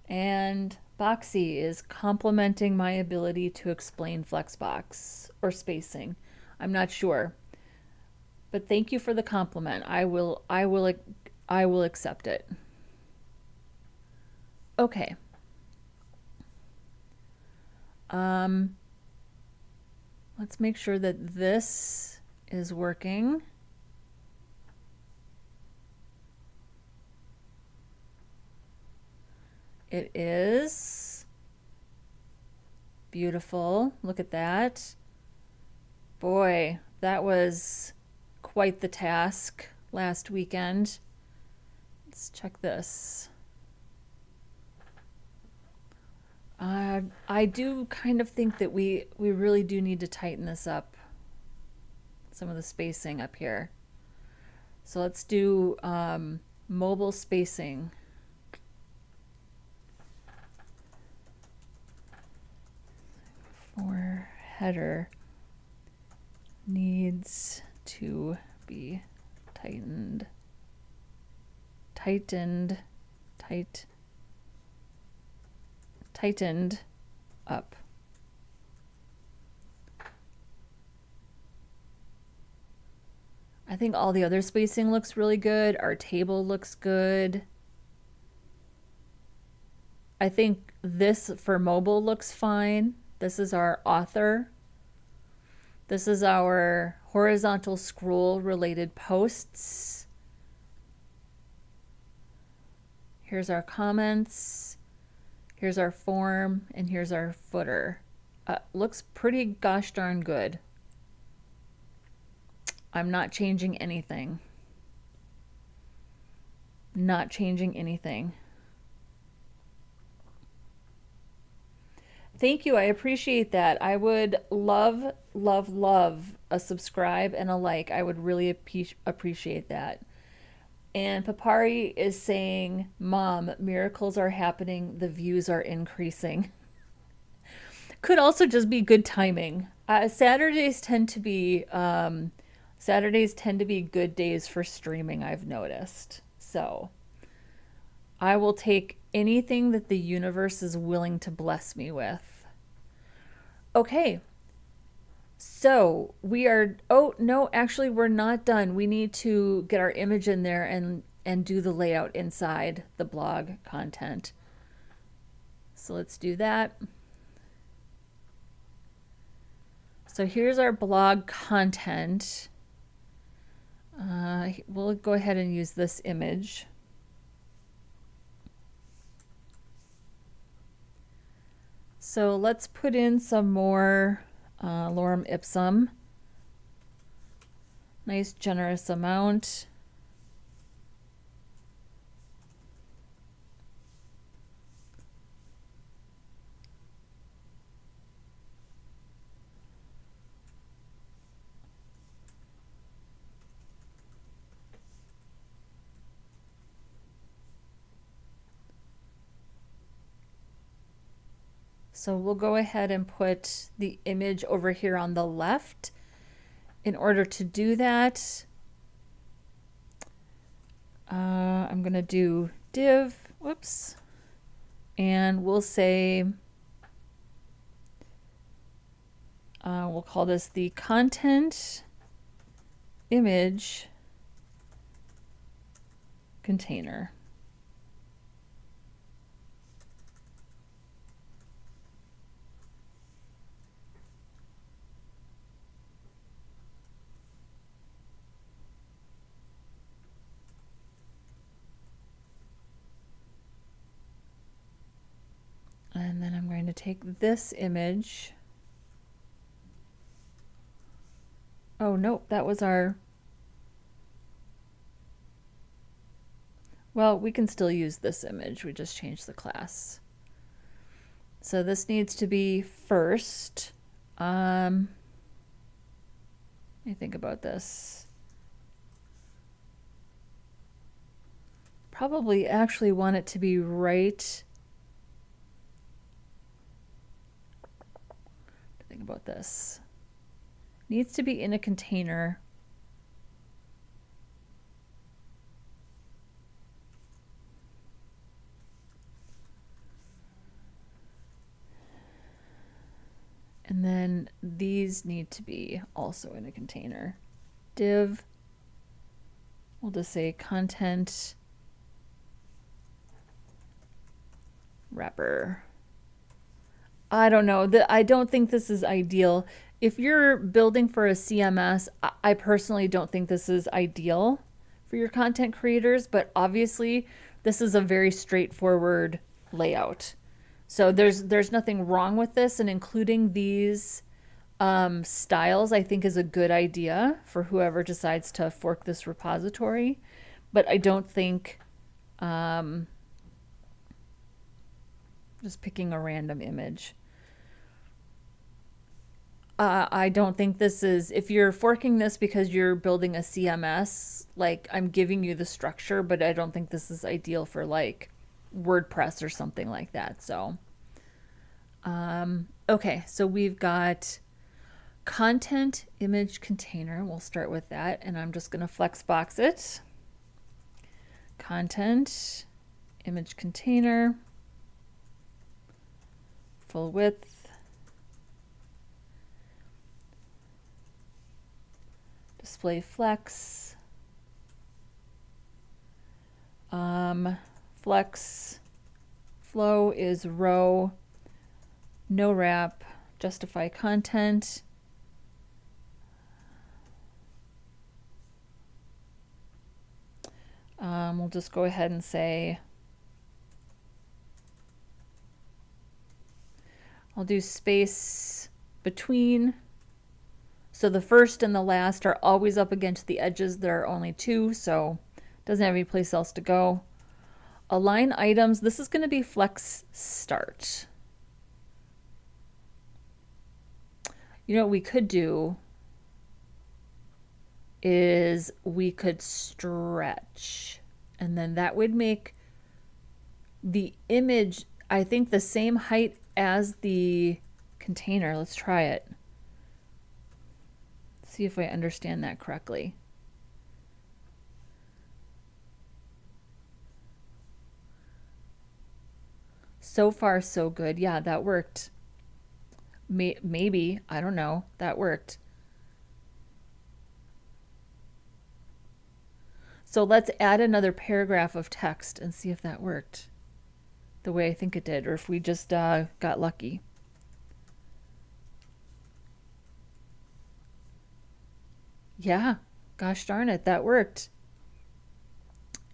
And Boxy is complimenting my ability to explain Flexbox or spacing. I'm not sure. But thank you for the compliment. I will accept it. Okay. Let's make sure that this is working. It is. Beautiful. Look at that. Boy, that was quite the task last weekend. Let's check this. I do kind of think that we really do need to tighten this up. Some of the spacing up here. So let's do mobile spacing. For header needs to be tightened up. I think all the other spacing looks really good. Our table looks good. I think this for mobile looks fine. This is our author. This is our horizontal scroll related posts. Here's our comments. Here's our form, and here's our footer. Looks pretty gosh darn good. I'm not changing anything. Not changing anything. Thank you. I appreciate that. I would love, love, love a subscribe and a like. I would really appreciate that. And Papari is saying, Mom, miracles are happening. The views are increasing. Could also just be good timing. Saturdays tend to be good days for streaming, I've noticed. So I will take anything that the universe is willing to bless me with. Okay. So we are, oh no, actually we're not done. We need to get our image in there and do the layout inside the blog content. So let's do that. So here's our blog content. We'll go ahead and use this image. So let's put in some more lorem ipsum. Nice generous amount. So we'll go ahead and put the image over here on the left. In order to do that, I'm going to do div, whoops, and we'll say, we'll call this the content image container. And then I'm going to take this image. Oh, nope, that was our... Well, we can still use this image. We just changed the class. So this needs to be first. Let me think about this. Probably actually want it to be right... Think about this. Needs to be in a container. And then these need to be also in a container. Div, we'll just say content wrapper. I don't know. I don't think this is ideal. If you're building for a CMS, I personally don't think this is ideal for your content creators, but obviously this is a very straightforward layout. So there's nothing wrong with this, and including these styles I think is a good idea for whoever decides to fork this repository, but I don't think just picking a random image. I don't think this is, if you're forking this because you're building a CMS, like I'm giving you the structure, but I don't think this is ideal for like WordPress or something like that. So, okay, so we've got content image container. We'll start with that, and I'm just going to flexbox it. Content image container, full width. Display flex, flex flow is row, no wrap, justify content. We'll just go ahead and say, I'll do space between. So the first and the last are always up against the edges. There are only two, so it doesn't have any place else to go. Align items. This is going to be flex start. You know what we could do is we could stretch, and then that would make the image, I think, the same height as the container. Let's try it. See if I understand that correctly. So far, so good. Yeah, that worked. Maybe, I don't know, that worked. So let's add another paragraph of text and see if that worked the way I think it did, or if we just got lucky. Yeah, gosh darn it, that worked.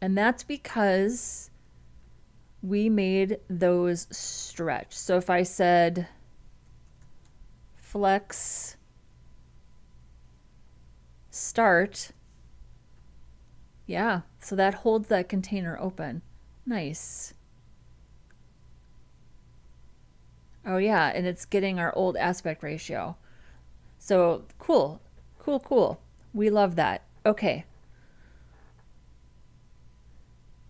And that's because we made those stretch. So if I said flex start, yeah, so that holds that container open. Nice. Oh yeah, and it's getting our old aspect ratio. So cool, cool, cool. We love that. Okay.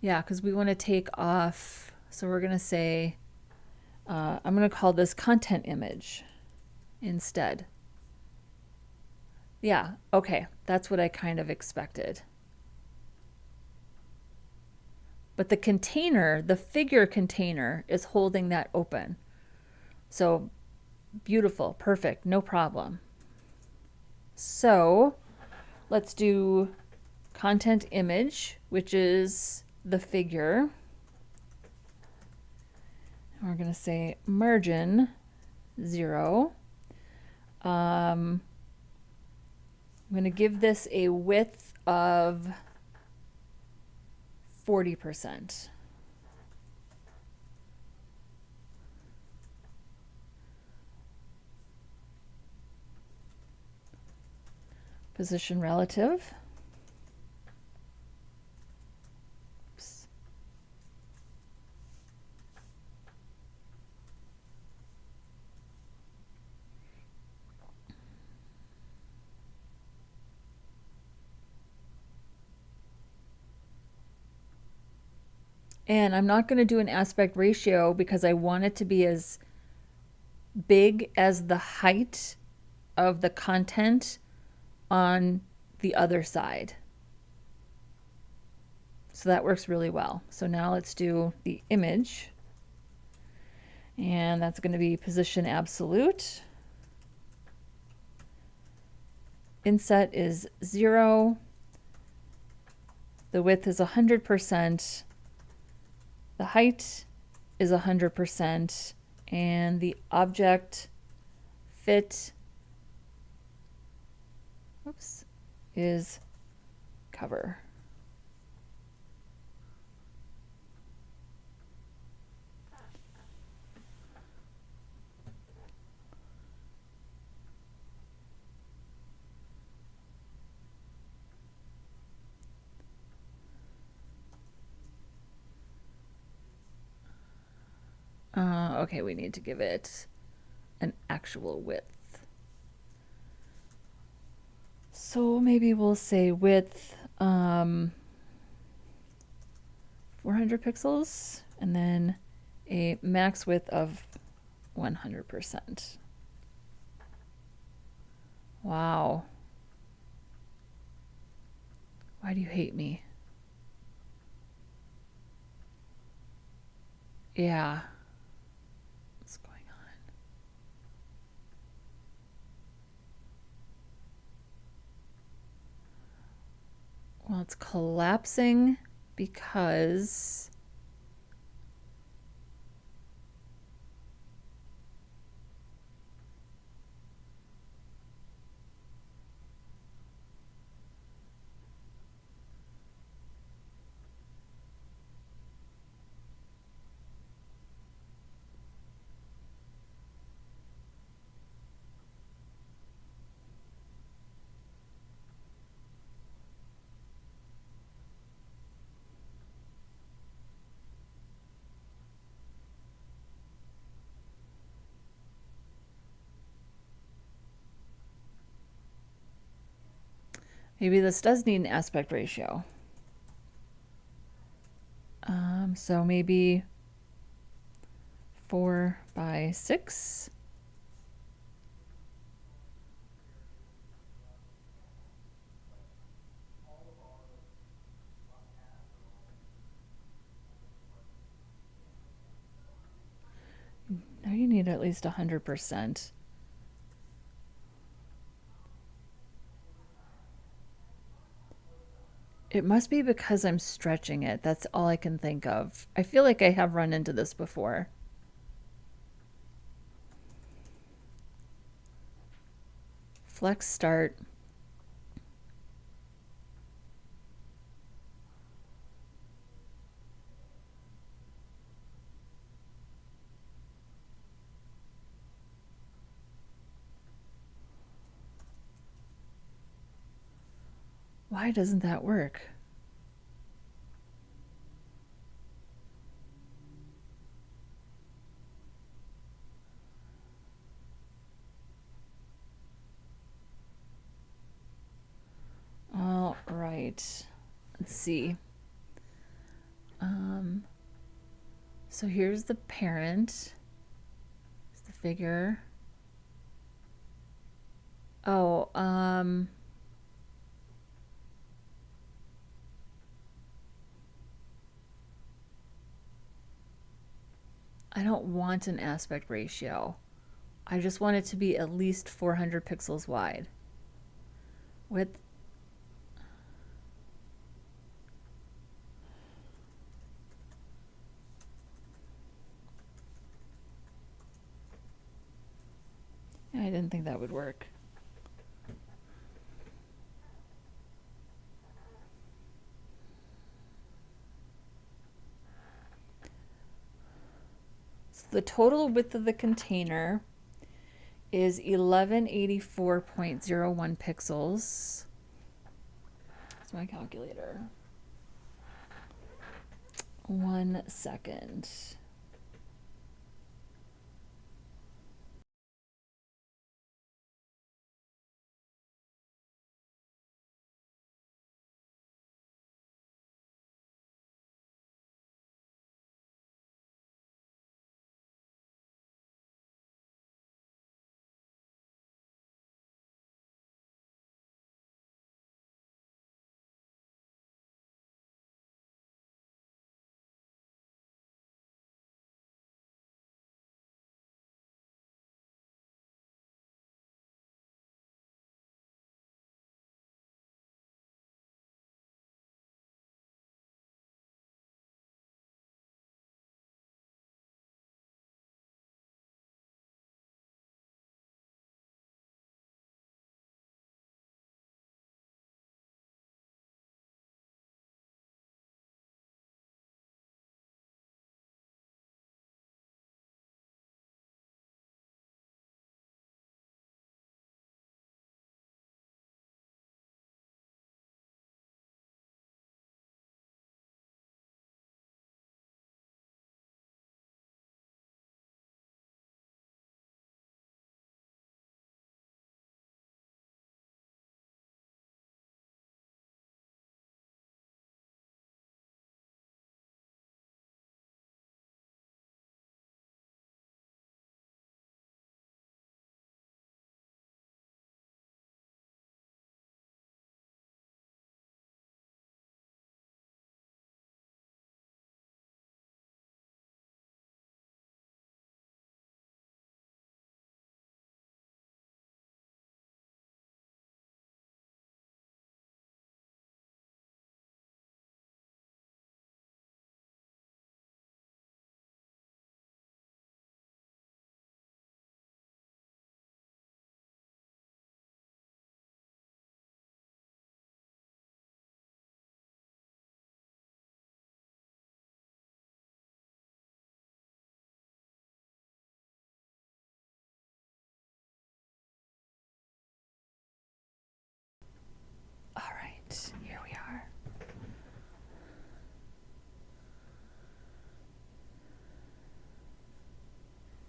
Yeah, because we want to take off. So we're going to say, I'm going to call this content image instead. Yeah, okay. That's what I kind of expected. But the container, the figure container, is holding that open. So beautiful, perfect, no problem. So let's do content image, which is the figure. And we're going to say margin 0. I'm going to give this a width of 40%. Position relative. Oops. And I'm not going to do an aspect ratio because I want it to be as big as the height of the content on the other side. So that works really well. So now let's do the image. And that's going to be position absolute. Inset is 0. The width is 100%. The height is 100%. And the object fit, oops, is cover. Okay, we need to give it an actual width. So maybe we'll say width 400 pixels and then a max width of 100%. Wow. Why do you hate me? Yeah. What's going on? Well, it's collapsing because maybe this does need an aspect ratio. So maybe 4:6. Now you need at least 100%. It must be because I'm stretching it. That's all I can think of. I feel like I have run into this before. Flex start. Why doesn't that work? All right. Let's see. So here's the parent. Here's the figure. Oh, I don't want an aspect ratio. I just want it to be at least 400 pixels wide. Width. I didn't think that would work. So the total width of the container is 1184.01 pixels. That's my calculator. 1 second. All right, here we are.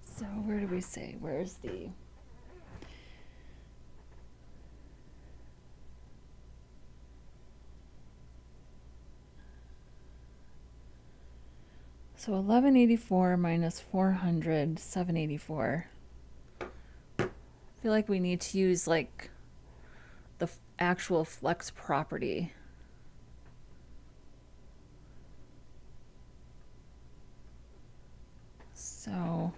So where do we say? Where's the... So 1184 minus 400, 784. I feel like we need to use like the actual flex property. So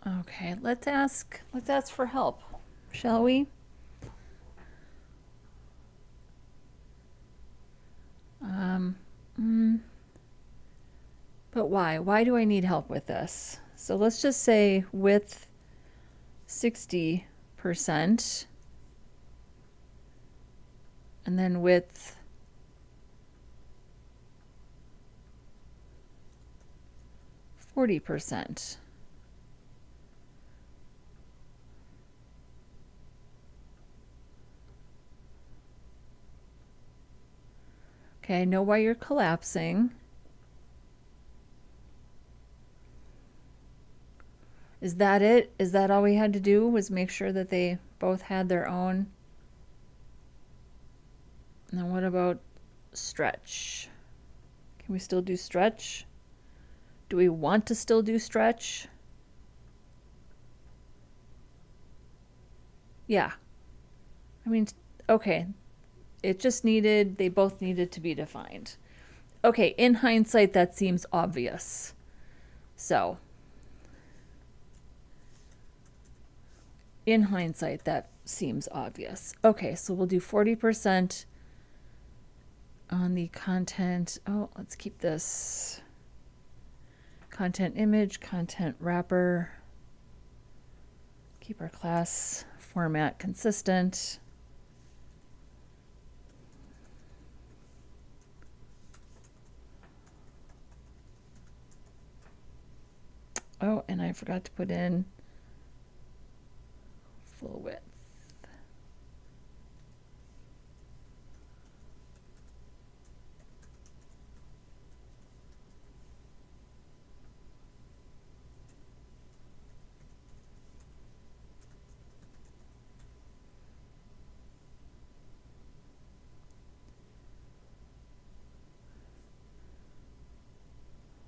Okay, let's ask for help, shall we? But why? Why do I need help with this? So let's just say width 60%, and then width 40%. Okay, I know why you're collapsing. Is that it? Is that all we had to do, was make sure that they both had their own? And then what about stretch? Can we still do stretch? Do we want to still do stretch? Yeah. I mean, okay. It just needed, they both needed to be defined. Okay, in hindsight, that seems obvious. So, in hindsight, that seems obvious. Okay, so we'll do 40% on the content. Oh, let's keep this content image, content wrapper. Keep our class format consistent. Oh, and I forgot to put in full width.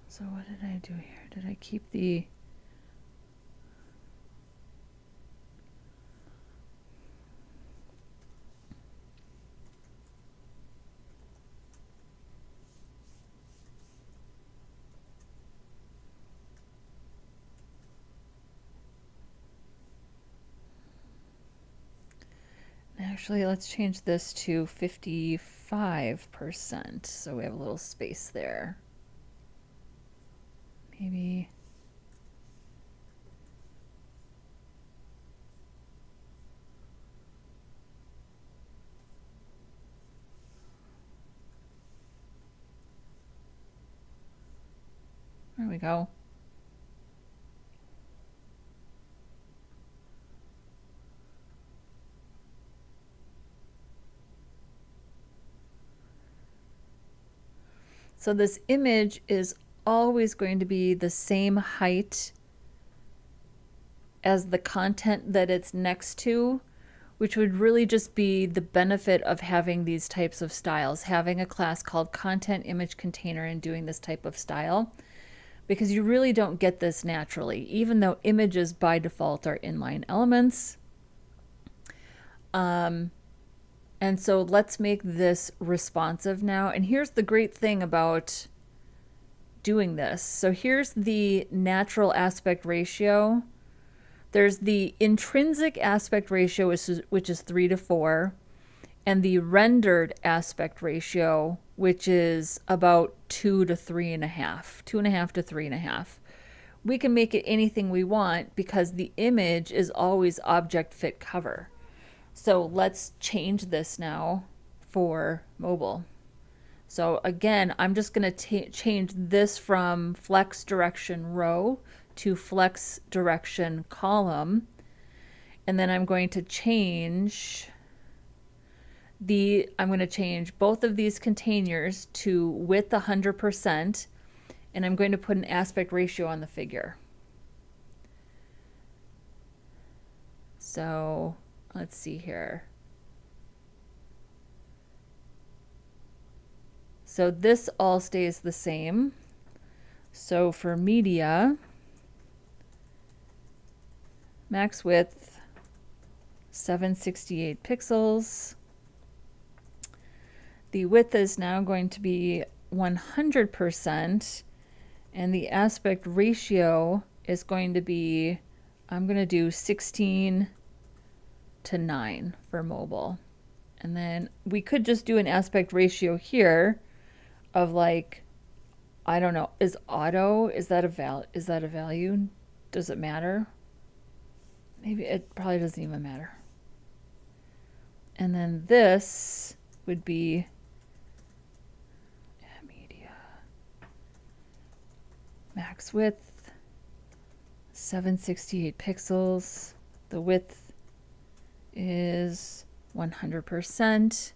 So what did I do here? Did I keep the... Actually, let's change this to 55%, so we have a little space there. Maybe... There we go. So this image is always going to be the same height as the content that it's next to, which would really just be the benefit of having these types of styles, having a class called content image container and doing this type of style, because you really don't get this naturally, even though images by default are inline elements. And so let's make this responsive now. And here's the great thing about doing this. So here's the natural aspect ratio. There's the intrinsic aspect ratio, which is 3:4, and the rendered aspect ratio, which is about 2 to 3.5, 2.5 to 3.5. We can make it anything we want because the image is always object fit cover. So let's change this now for mobile. So again, I'm just going to change this from flex direction row to flex direction column. And then I'm going to change both of these containers to width 100%, and I'm going to put an aspect ratio on the figure. So let's see here. So this all stays the same. So for media, max width 768 pixels. The width is now going to be 100%, and the aspect ratio is going to be I'm going to do 16 to 9 for mobile. And then we could just do an aspect ratio here of like, I don't know, is auto, is that a value? Does it matter? Maybe it probably doesn't even matter. And then this would be media. Max width, 768 pixels. The width is 100%.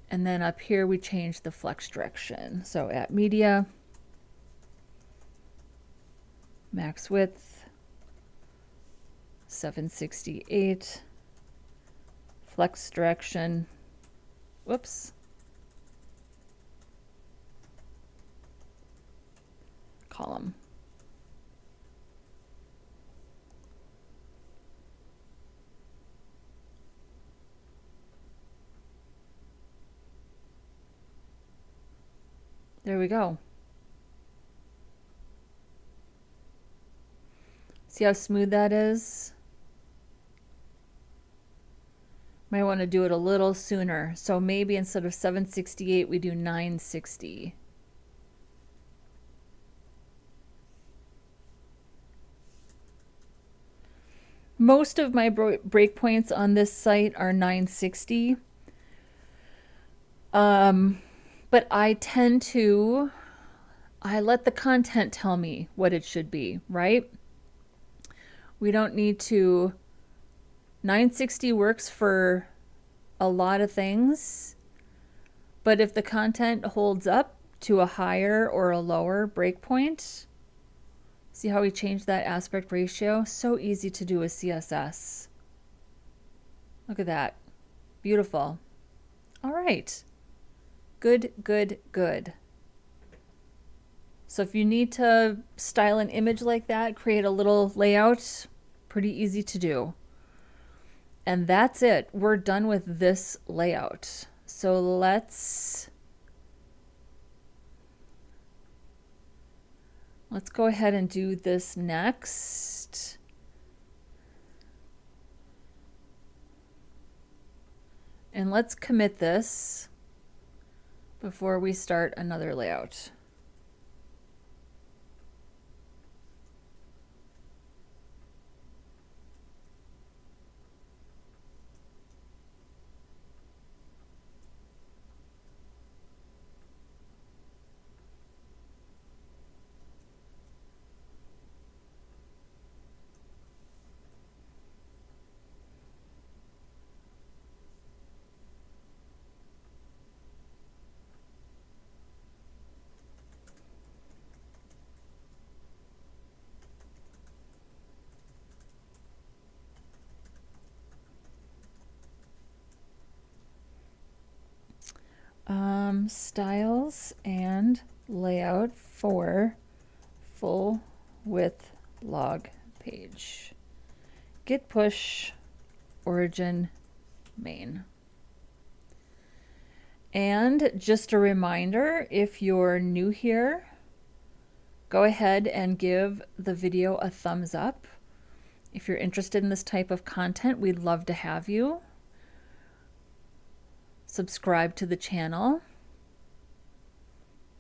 And then up here we change the flex direction. So at media, max width, 768, flex direction, whoops, column. There we go. See how smooth that is? Might want to do it a little sooner. So maybe instead of 768, we do 960. Most of my breakpoints on this site are 960. But I tend to, I let the content tell me what it should be, right? We don't need to, 960 works for a lot of things, but if the content holds up to a higher or a lower breakpoint, see how we changed that aspect ratio? So easy to do with CSS. Look at that. Beautiful. All right. Good, good, good. So if you need to style an image like that, create a little layout, pretty easy to do. And that's it. We're done with this layout. So let's go ahead and do this next. And let's commit this before we start another layout. Styles and layout for full width blog page. Git push origin main. And just a reminder, if you're new here, go ahead and give the video a thumbs up. If you're interested in this type of content, we'd love to have you. Subscribe to the channel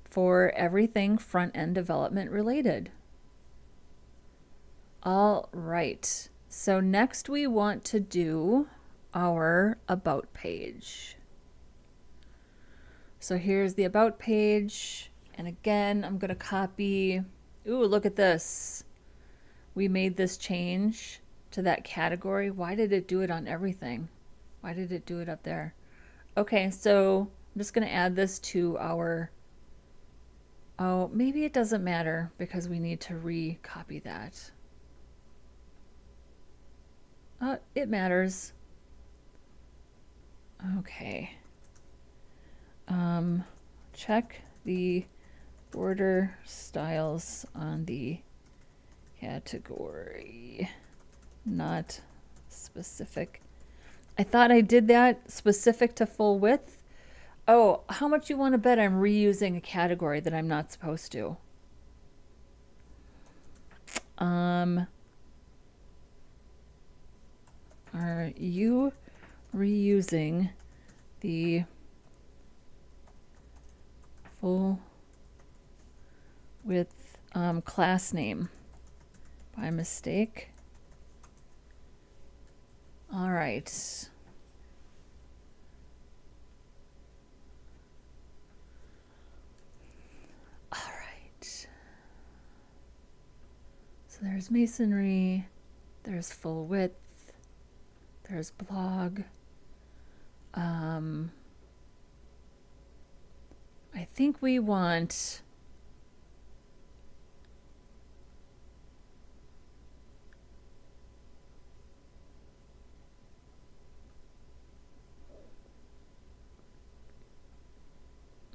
for everything front-end development related. All right, so next we want to do our about page. So here's the about page, and again, I'm going to copy. Ooh, look at this. We made this change to that category. Why did it do it on everything? Why did it do it up there? Okay, so I'm just going to add this to our, oh, maybe it doesn't matter because we need to recopy that. It matters. Okay. Check the border styles on the category, not specific. I thought I did that specific to full width. Oh, how much you want to bet I'm reusing a category that I'm not supposed to? Are you reusing the full width class name by mistake? All right. All right. So there's masonry, there's full width, there's blog. I think we want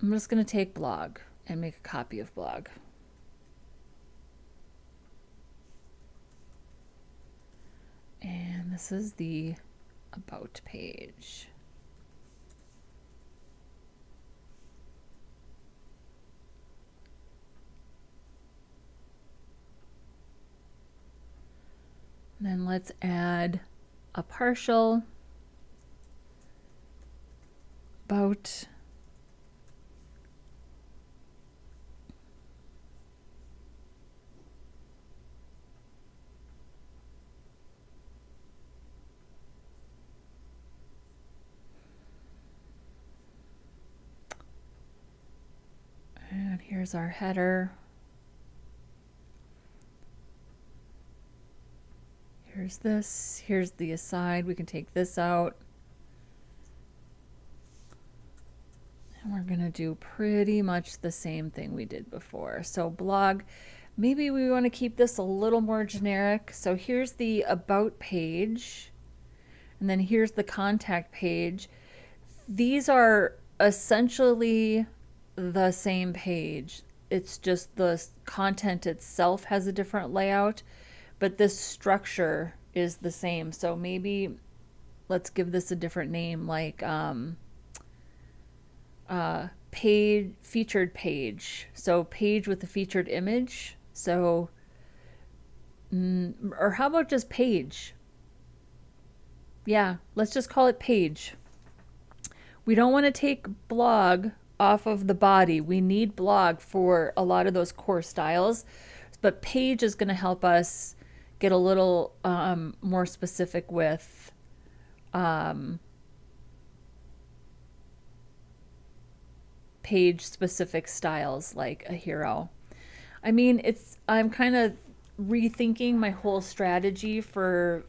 I'm just going to take blog and make a copy of blog. And this is the about page. And then let's add a partial about. And here's our header. Here's this. Here's the aside. We can take this out. And we're going to do pretty much the same thing we did before. So blog, maybe we want to keep this a little more generic. So here's the about page. And then here's the contact page. These are essentially the same page. It's just the content itself has a different layout, but this structure is the same. So maybe let's give this a different name, like page, featured page. So page with a featured image. So, or how about just page? Yeah, let's just call it page. We don't want to take blog off of the body. We need blog for a lot of those core styles, but page is going to help us get a little more specific with page specific styles like a hero. I mean, I'm kind of rethinking my whole strategy for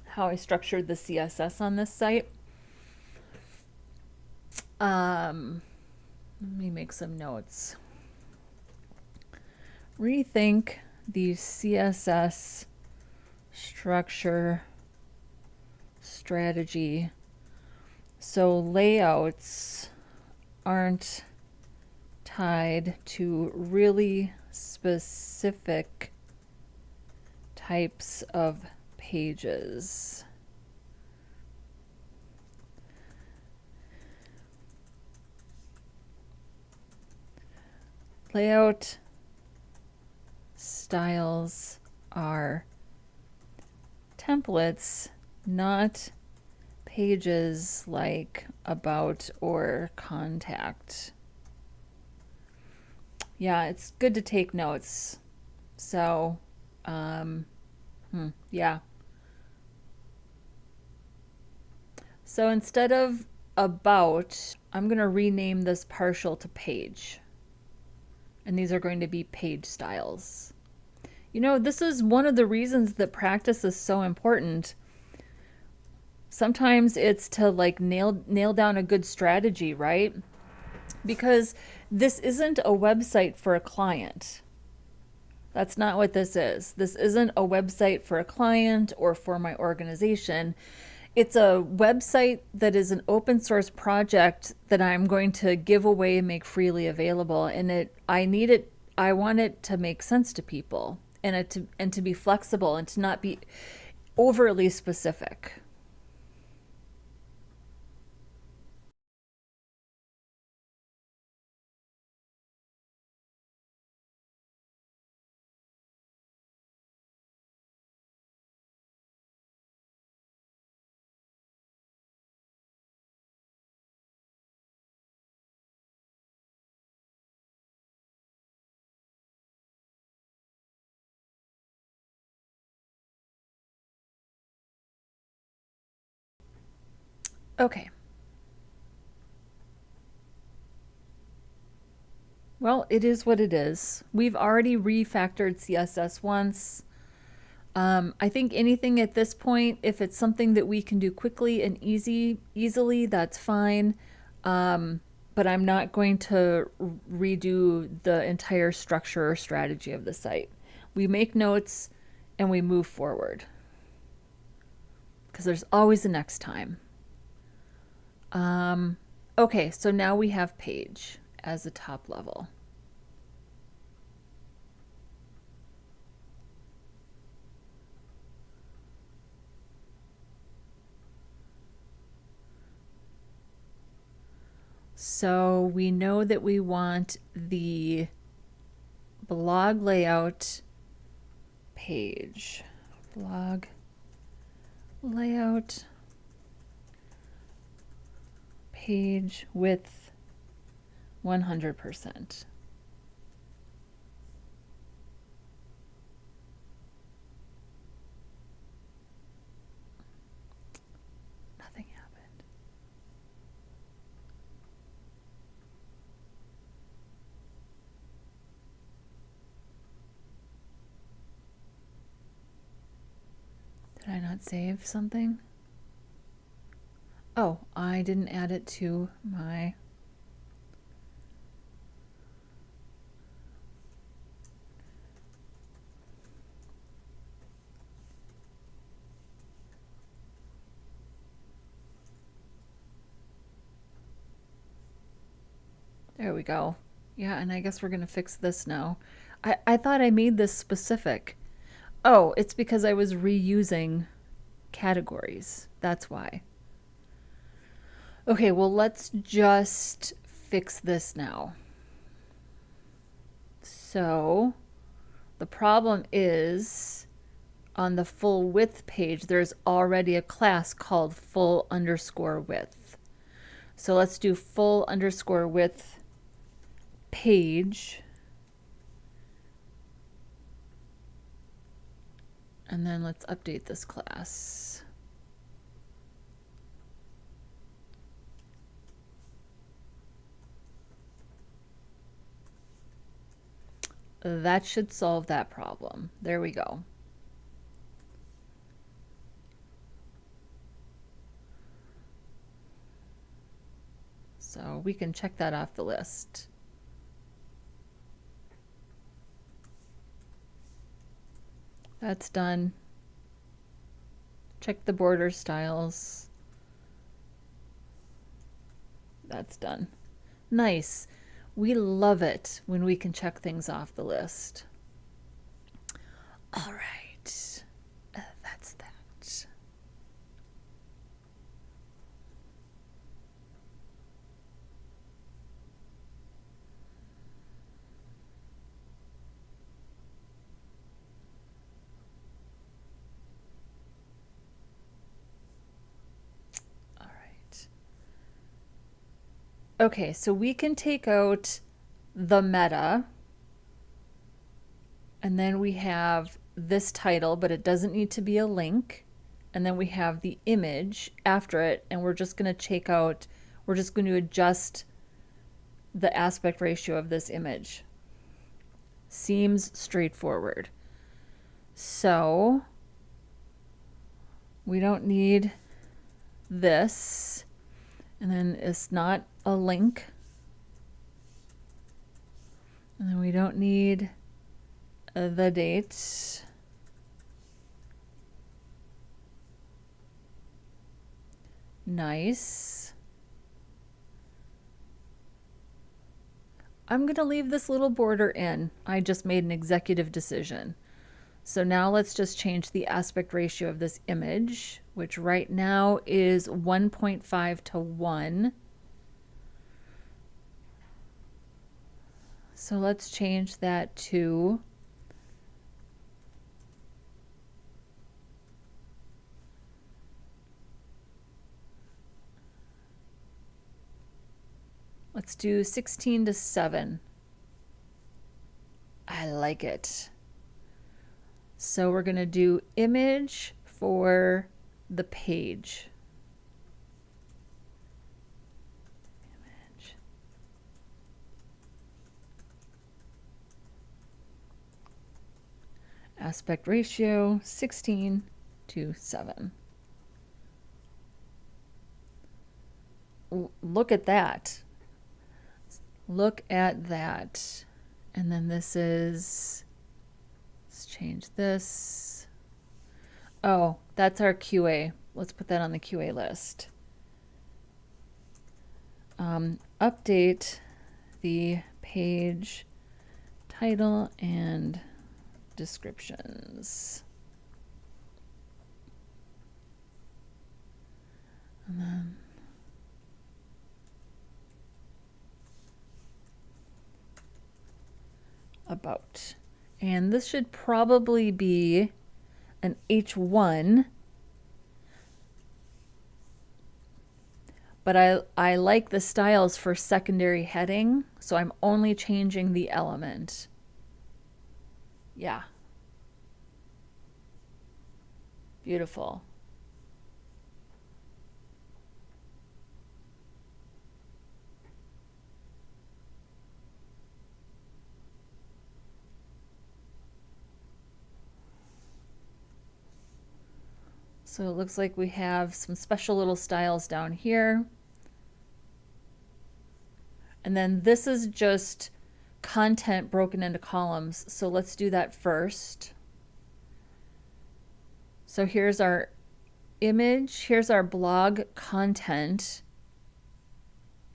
how I structured the CSS on this site. Let me make some notes. Rethink the CSS structure strategy so layouts aren't tied to really specific types of pages. Layout styles are templates, not pages like about or contact. Yeah, it's good to take notes. So, yeah. So instead of about, I'm going to rename this partial to page. And these are going to be page styles. You know, this is one of the reasons that practice is so important. Sometimes it's to like nail down a good strategy, right? Because this isn't a website for a client. That's not what this is. This isn't a website for a client or for my organization. It's a website that is an open source project that I'm going to give away and make freely available. And I want it to make sense to people and to be flexible and to not be overly specific. Okay. Well, it is what it is. We've already refactored CSS once. I think anything at this point, if it's something that we can do quickly and easily, that's fine. But I'm not going to redo the entire structure or strategy of the site. We make notes and we move forward, because there's always a next time. Okay, so now we have page as a top level. So we know that we want the blog layout page. Blog layout page width 100%. Nothing happened. Did I not save something? Oh, I didn't add it to my... There we go. Yeah, and I guess we're going to fix this now. I thought I made this specific. Oh, it's because I was reusing categories. That's why. Okay, well, let's just fix this now. So the problem is on the full width page, there's already a class called full_width. So let's do full_width page. And then let's update this class. That should solve that problem. There we go. So we can check that off the list. That's done. Check the border styles. That's done. Nice. We love it when we can check things off the list. All right. That's that. All right. Okay, so we can take out the meta, and then we have this title, but it doesn't need to be a link. And then we have the image after it, and we're just going to take out, we're just going to adjust the aspect ratio of this image. Seems straightforward. So we don't need this, and then it's not a link. And then we don't need the date. Nice. I'm going to leave this little border in. I just made an executive decision. So now let's just change the aspect ratio of this image, which right now is 1.5 to 1. So let's change that to let's do 16 to 7. I like it. So we're going to do image for the page. Aspect ratio 16:7. Look at that. Look at that. And then this is, let's change this. Oh, that's our QA. Let's put that on the QA list. Update the page title and descriptions. And then about. And this should probably be an H1. But I like the styles for secondary heading, so I'm only changing the element. Yeah. Beautiful. So it looks like we have some special little styles down here. And then this is just content broken into columns. So let's do that first. So here's our image. Here's our blog content.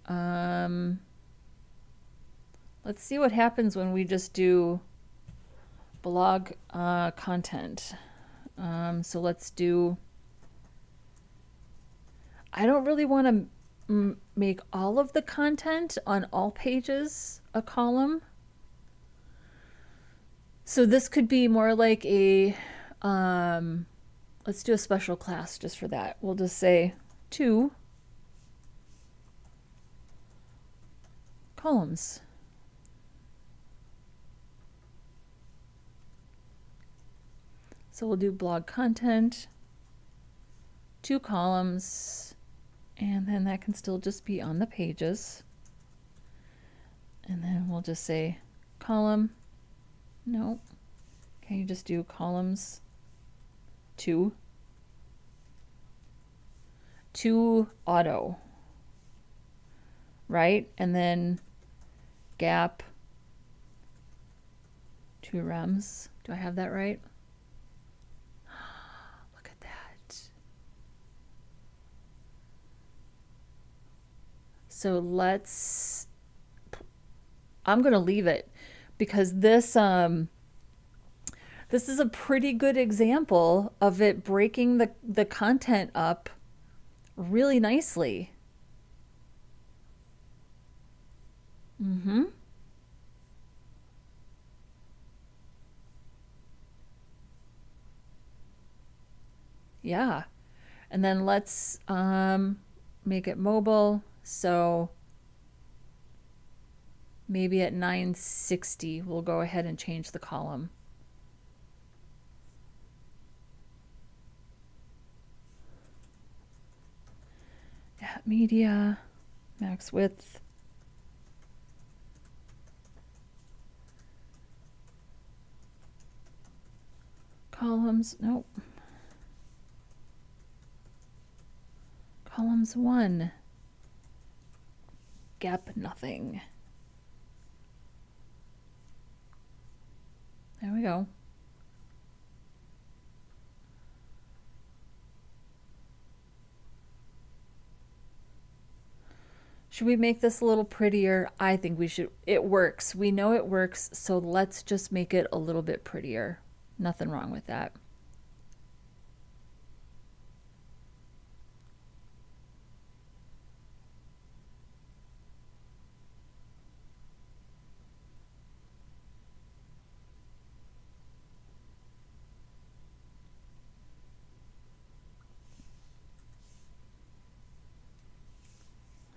Let's see what happens when we just do blog content. So let's do, I don't really want to make all of the content on all pages a column. So this could be more like a, let's do a special class just for that. We'll just say 2 columns. So we'll do blog content, 2 columns, and then that can still just be on the pages. And then we'll just say column, no, can you just do columns 2 auto, right? And then gap 2 rems. Do I have that right? Look at that. So let's, I'm going to leave it because this this is a pretty good example of it breaking the content up really nicely. Yeah. And then let's make it mobile. So maybe at 960, we'll go ahead and change the column. At media, max width. Columns, nope. Columns 1. Gap nothing. There we go. Should we make this a little prettier? I think we should. It works. We know it works, so let's just make it a little bit prettier. Nothing wrong with that.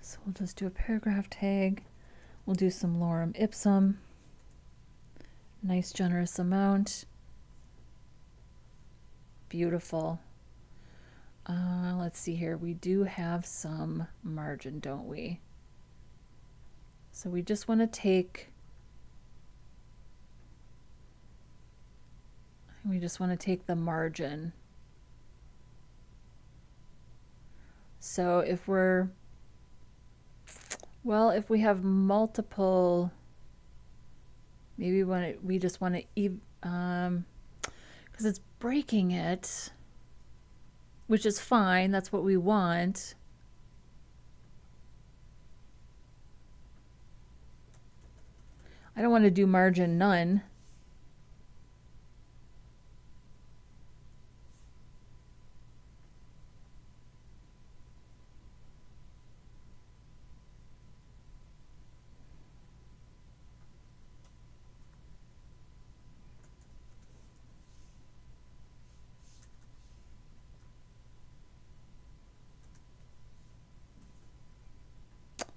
So we'll just do a paragraph tag. We'll do some lorem ipsum. Nice generous amount. Beautiful. Let's see here. We do have some margin, don't we? So we just want to take, We just want to take the margin. So if we're, well, if we have multiple, maybe we just want to, because it's breaking it, which is fine. That's what we want. I don't want to do margin none.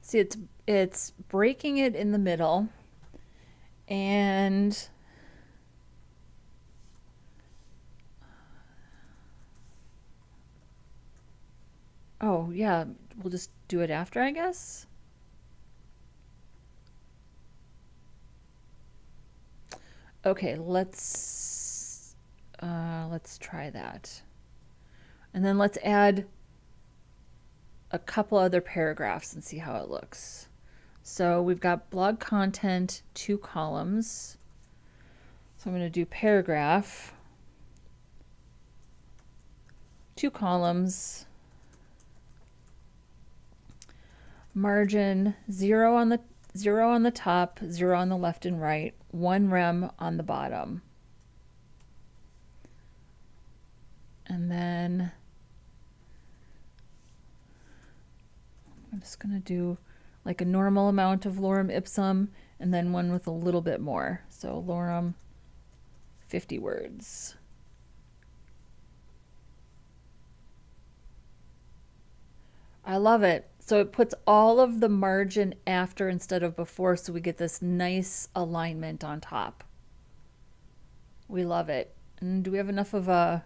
See, it's breaking it in the middle, and oh yeah, we'll just do it after, I guess. Okay, let's try that, and then let's add a couple other paragraphs and see how it looks. So we've got blog content, 2 columns. So I'm going to do paragraph, 2 columns, margin 0 on the top, 0 on the left and right, 1 rem on the bottom. And then I'm just going to do like a normal amount of lorem ipsum and then one with a little bit more. So lorem 50 words. I love it. So it puts all of the margin after instead of before, so we get this nice alignment on top. We love it. And do we have enough of a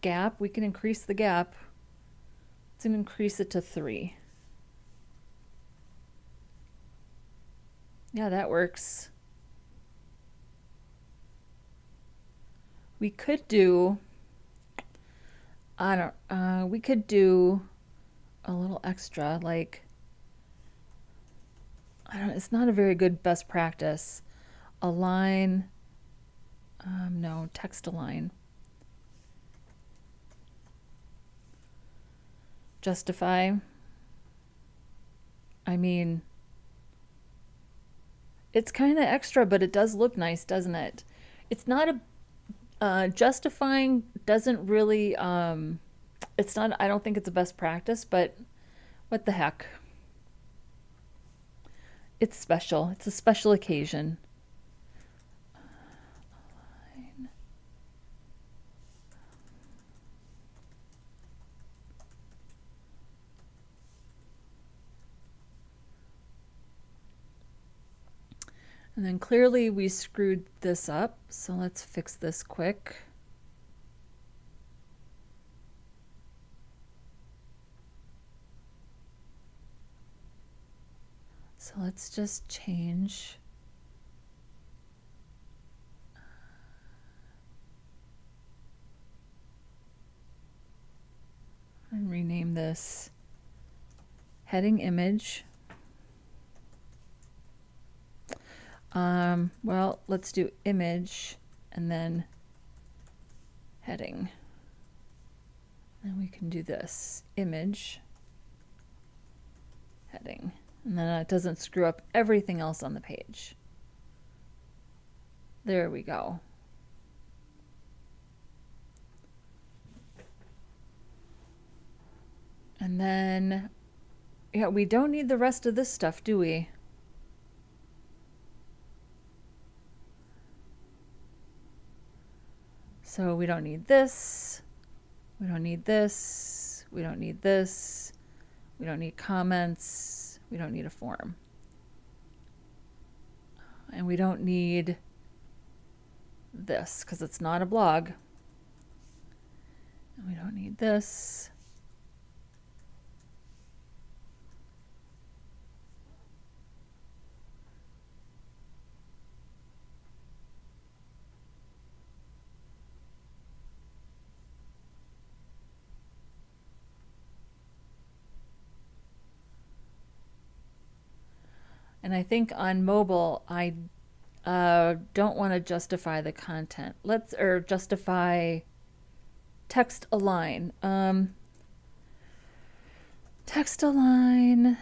gap? We can increase the gap. Let's increase it to 3. Yeah, that works. We could do, we could do a little extra, like, it's not a very good best practice. Align, no, text align. Justify. I mean, it's kind of extra, but it does look nice, doesn't it? It's not justifying doesn't really, it's not, I don't think it's a best practice, but what the heck. It's special. It's a special occasion. And then clearly we screwed this up, so let's fix this quick. So let's just change. And rename this heading image. Well, let's do image and then heading. And we can do this image, heading. And then it doesn't screw up everything else on the page. There we go. And then, yeah, we don't need the rest of this stuff, do we? So we don't need this. We don't need this. We don't need this. We don't need comments. We don't need a form. And we don't need this because it's not a blog. And we don't need this. And I think on mobile, I don't want to justify the content. Or justify text align. Text align,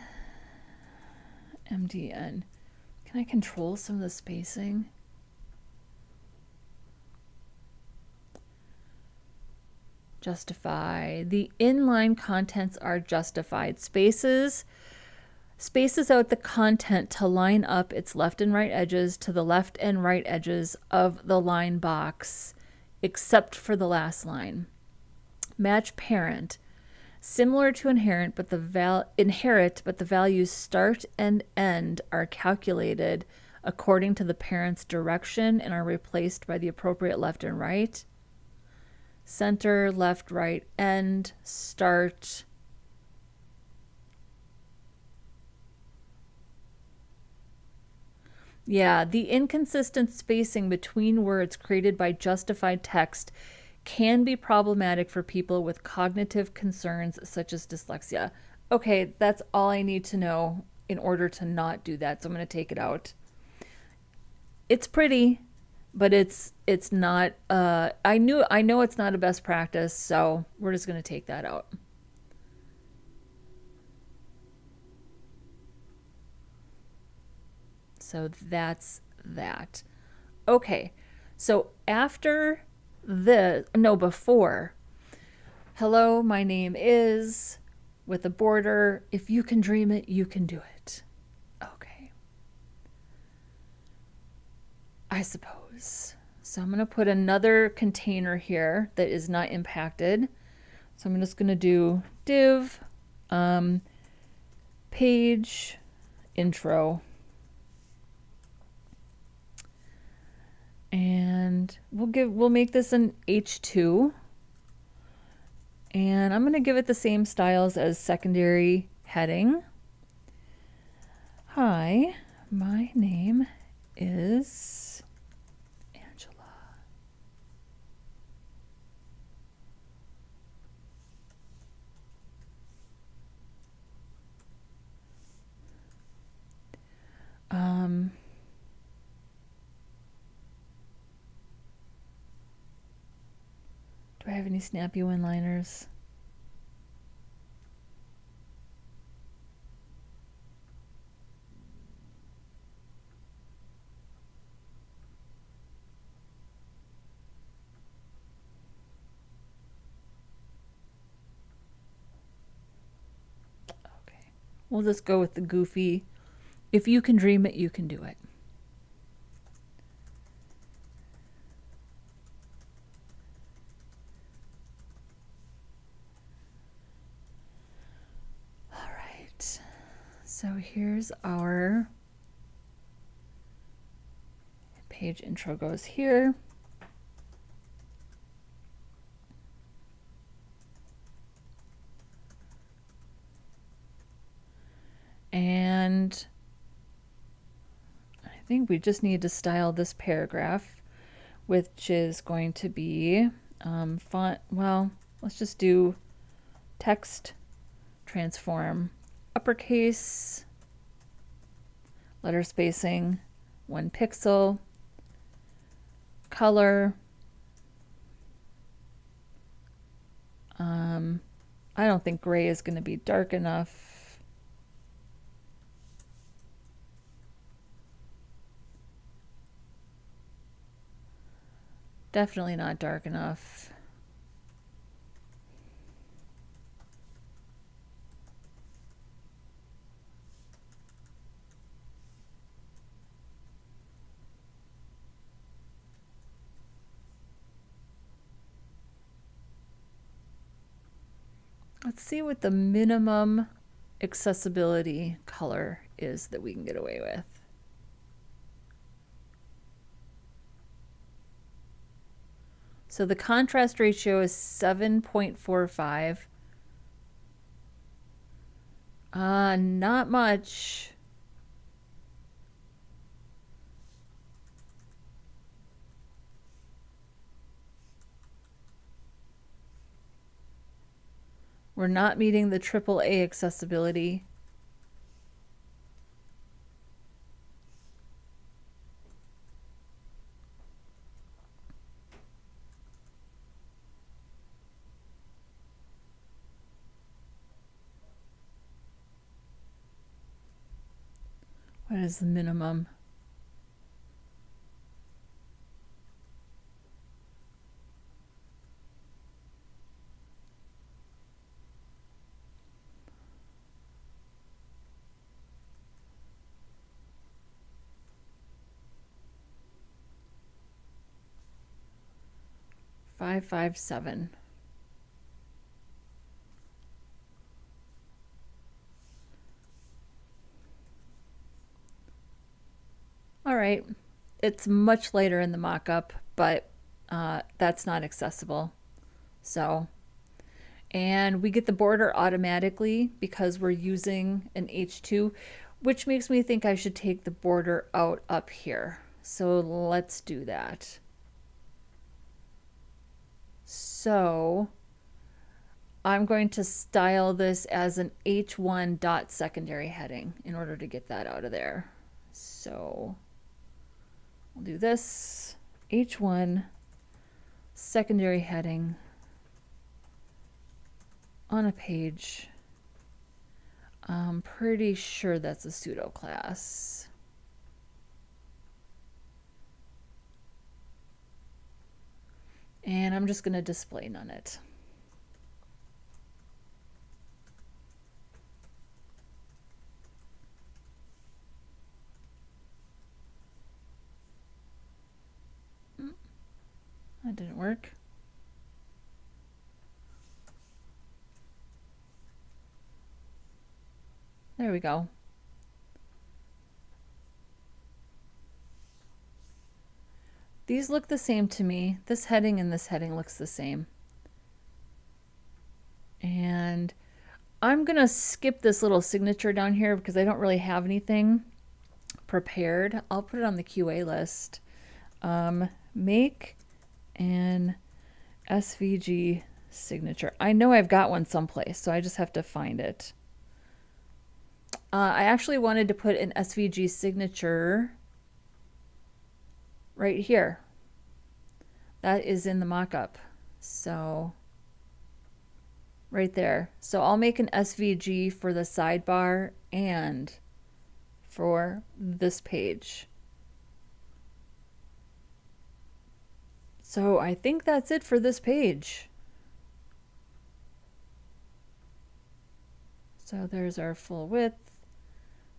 MDN. Can I control some of the spacing? Justify. The inline contents are justified. Spaces out the content to line up its left and right edges to the left and right edges of the line box, except for the last line. Match parent. Similar to inherit, but the values start and end are calculated according to the parent's direction and are replaced by the appropriate left and right. Center, left, right, end, start. Yeah, the inconsistent spacing between words created by justified text can be problematic for people with cognitive concerns such as dyslexia. Okay, that's all I need to know in order to not do that. So I'm going to take it out. It's pretty, but it's not I know it's not a best practice, so we're just going to take that out. So that's that. Okay. So after before, hello, my name is, with a border, if you can dream it, you can do it. Okay. I suppose. So I'm going to put another container here that is not impacted. So I'm just going to do div page intro. And we'll make this an H2. And I'm going to give it the same styles as secondary heading. Hi, my name is Angela. Do I have any snappy one-liners? Okay. We'll just go with the goofy. If you can dream it, you can do it. So here's our page intro goes here. And I think we just need to style this paragraph, which is going to be font. Well, let's just do text transform uppercase, letter spacing 1 pixel, color. I don't think gray is going to be dark enough. Definitely not dark enough. Let's see what the minimum accessibility color is that we can get away with. So the contrast ratio is 7.45. Not much. We're not meeting the AAA accessibility. What is the minimum? $557. All right, it's much later in the mockup, but that's not accessible. So, and we get the border automatically because we're using an H2, which makes me think I should take the border out up here. So let's do that. So I'm going to style this as an H1 dot secondary heading in order to get that out of there. So we'll do this, H1 secondary heading on a page. I'm pretty sure that's a pseudo class. And I'm just going to display none it. That didn't work. There we go. These look the same to me. This heading and this heading looks the same. And I'm gonna skip this little signature down here because I don't really have anything prepared. I'll put it on the QA list. Make an SVG signature. I know I've got one someplace, so I just have to find it. I actually wanted to put an SVG signature right here. That is in the mockup. So right there. So I'll make an SVG for the sidebar and for this page. So I think that's it for this page. So there's our full width.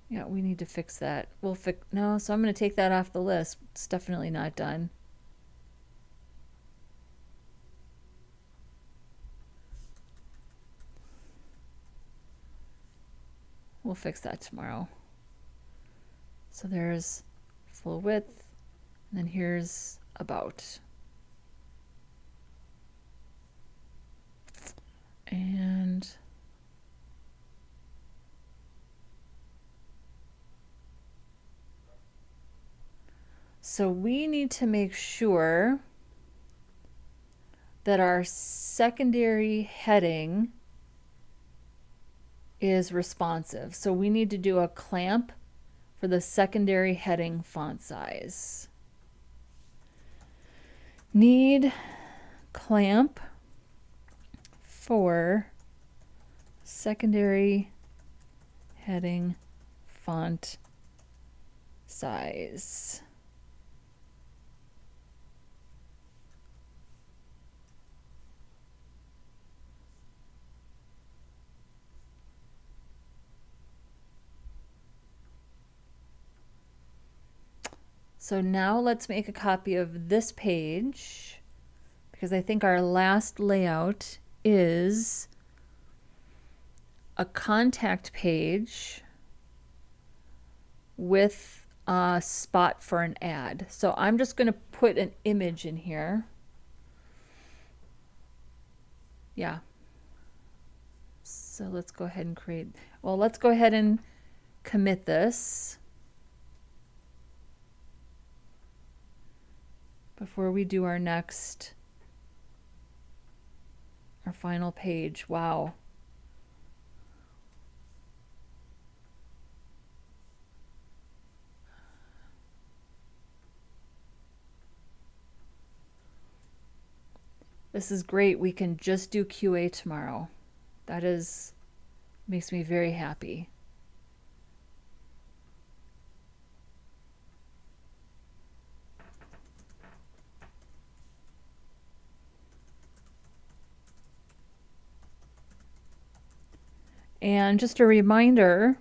Yeah, we need to fix that. We'll fix, no, so I'm going to take that off the list. It's definitely not done. We'll fix that tomorrow. So there's full width, and then here's about. And so we need to make sure that our secondary heading is responsive. So we need to do a clamp for the secondary heading font size. Need clamp for secondary heading font size. So now let's make a copy of this page because I think our last layout is a contact page with a spot for an ad. So I'm just going to put an image in here. Yeah. So let's go ahead and create, well, let's go ahead and commit this before we do our next, our final page. Wow. This is great. We can just do QA tomorrow. That is, makes me very happy. And just a reminder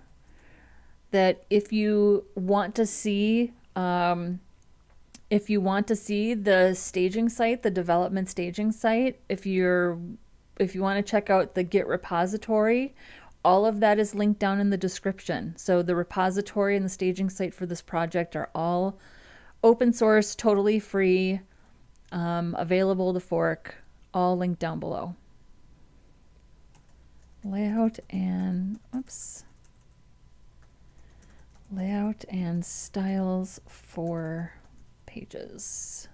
that if you want to see the staging site, the development staging site, if you want to check out the Git repository, all of that is linked down in the description. So the repository and the staging site for this project are all open source, totally free, available to fork, all linked down below. Layout and styles for pages.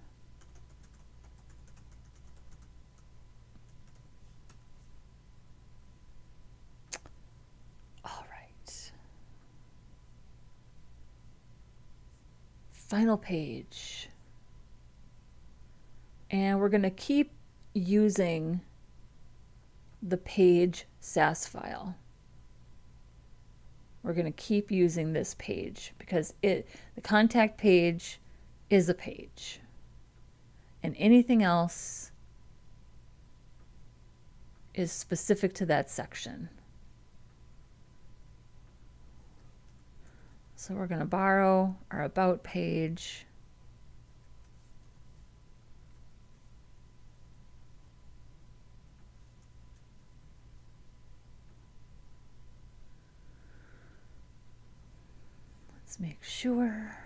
All right. Final page. And we're going to keep using the page Sass file. We're going to keep using this page because the contact page is a page. And anything else is specific to that section. So we're going to borrow our about page. Let's make sure.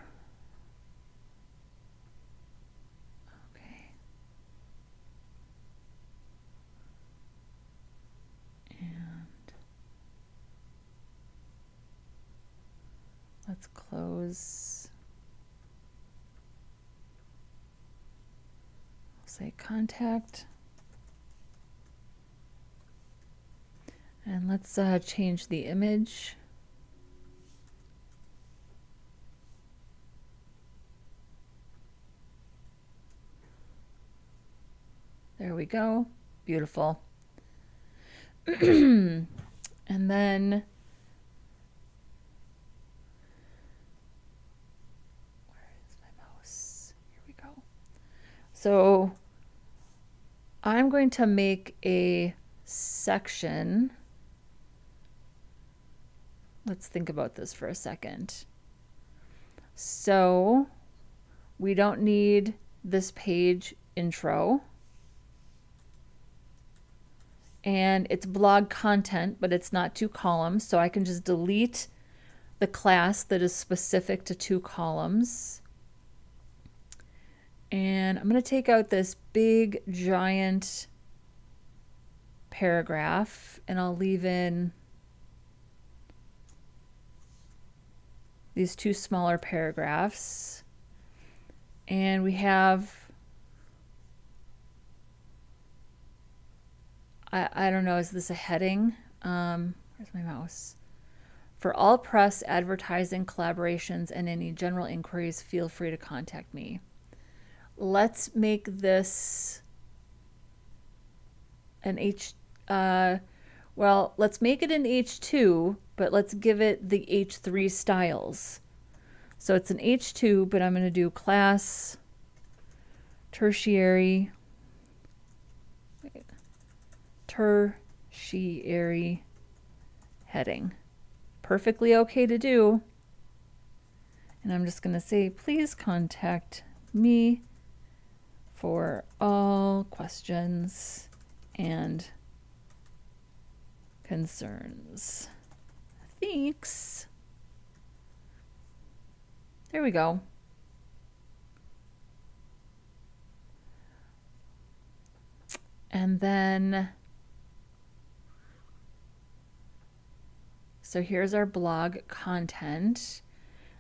Okay. And let's close. I'll say contact. And let's change the image. There we go. Beautiful. And then where is my mouse? Here we go. So I'm going to make a section. Let's think about this for a second. So we don't need this page intro. And it's blog content, but it's not 2 columns. So I can just delete the class that is specific to 2 columns. And I'm going to take out this big, giant paragraph, and I'll leave in these 2 smaller paragraphs. And we have, I don't know, is this a heading? Where's my mouse? For all press, advertising, collaborations, and any general inquiries, feel free to contact me. Let's make this an let's make it an H2, but let's give it the H3 styles. So it's an H2, but I'm going to do class, tertiary heading. Perfectly okay to do. And I'm just going to say, please contact me for all questions and concerns. Thanks. There we go. And then, so here's our blog content.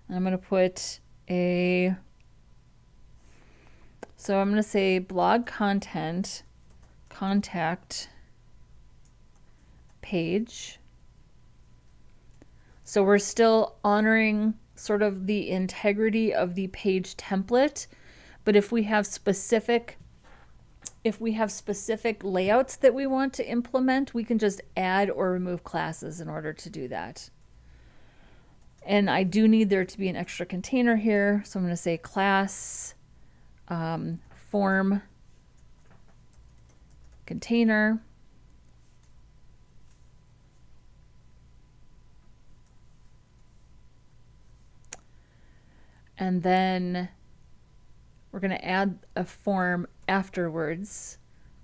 And I'm going to put I'm going to say blog content, contact page. So we're still honoring sort of the integrity of the page template, but if we have specific layouts that we want to implement, we can just add or remove classes in order to do that. And I do need there to be an extra container here, so I'm going to say class form container. And then we're going to add a form afterwards.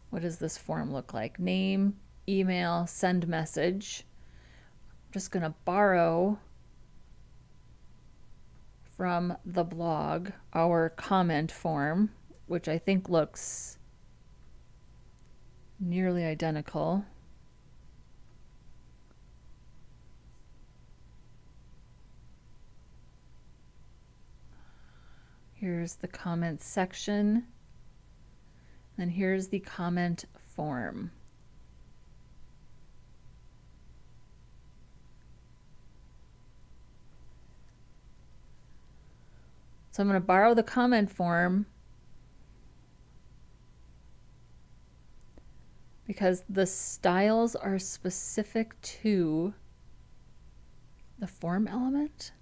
What does this form look like? Name, email, send message. I'm just going to borrow from the blog our comment form, which I think looks nearly identical. Here's the comment section, and here's the comment form. So I'm going to borrow the comment form because the styles are specific to the form element.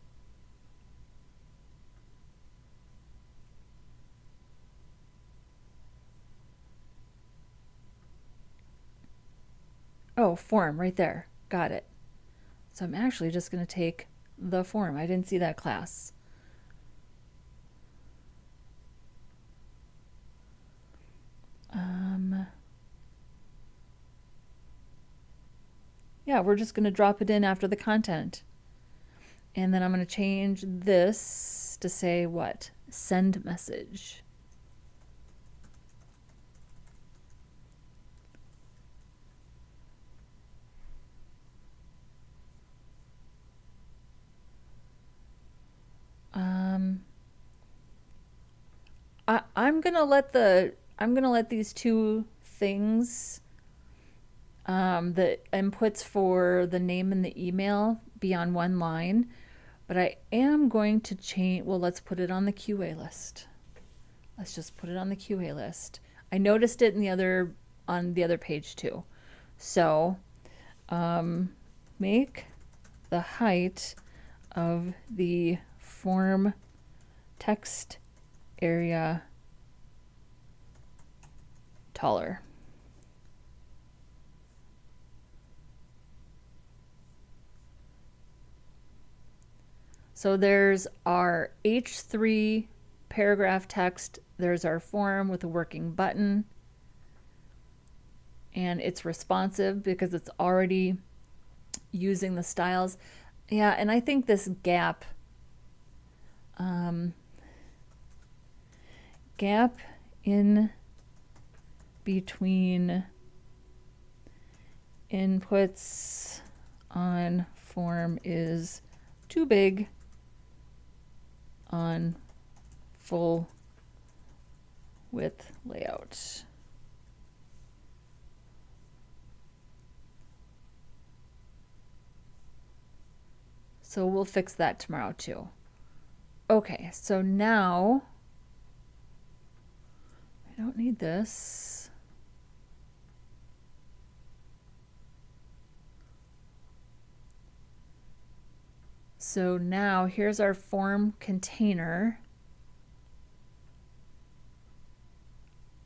Oh, form right there. Got it. So I'm actually just going to take the form. I didn't see that class. Yeah, we're just going to drop it in after the content. And then I'm going to change this to say what? Send message. I'm gonna let these two things, the inputs for the name and the email, be on one line, but I am going to change. Well, let's put it on the QA list. Let's just put it on the QA list. I noticed it on the other page too. So, make the height of the form text area taller. So there's our H3 paragraph text. There's our form with a working button. And it's responsive because it's already using the styles. Yeah, and I think this gap in between inputs on form is too big on full width layout. So we'll fix that tomorrow too. Okay, so now I don't need this. So now here's our form container.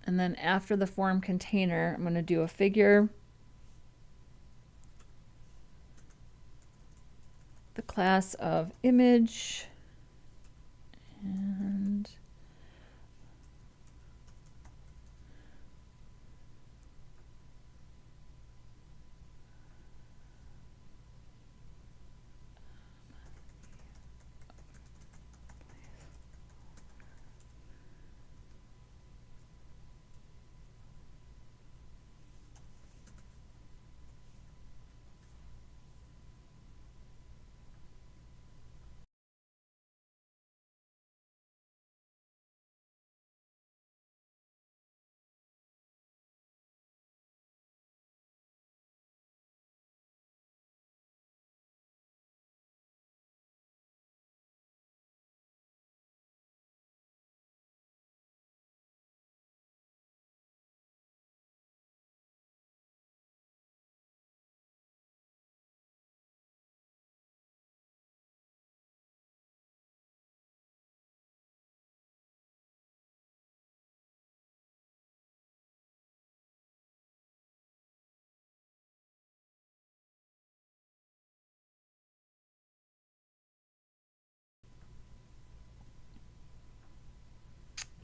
And then after the form container, I'm going to do a figure, the class of image, and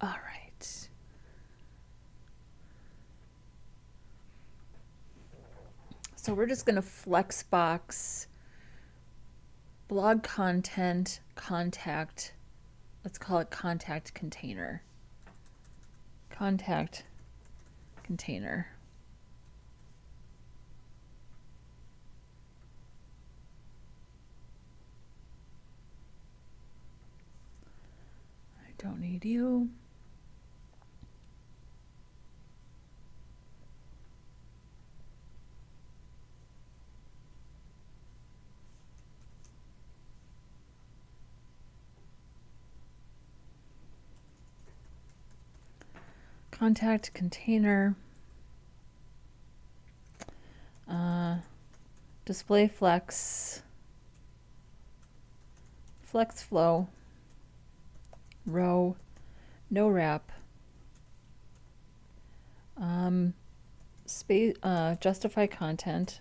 All right. So we're just going to flexbox blog content contact. Let's call it contact container. Contact container. I don't need you. Contact container. Display flex. Flex flow. Row. No wrap. Space. Justify content.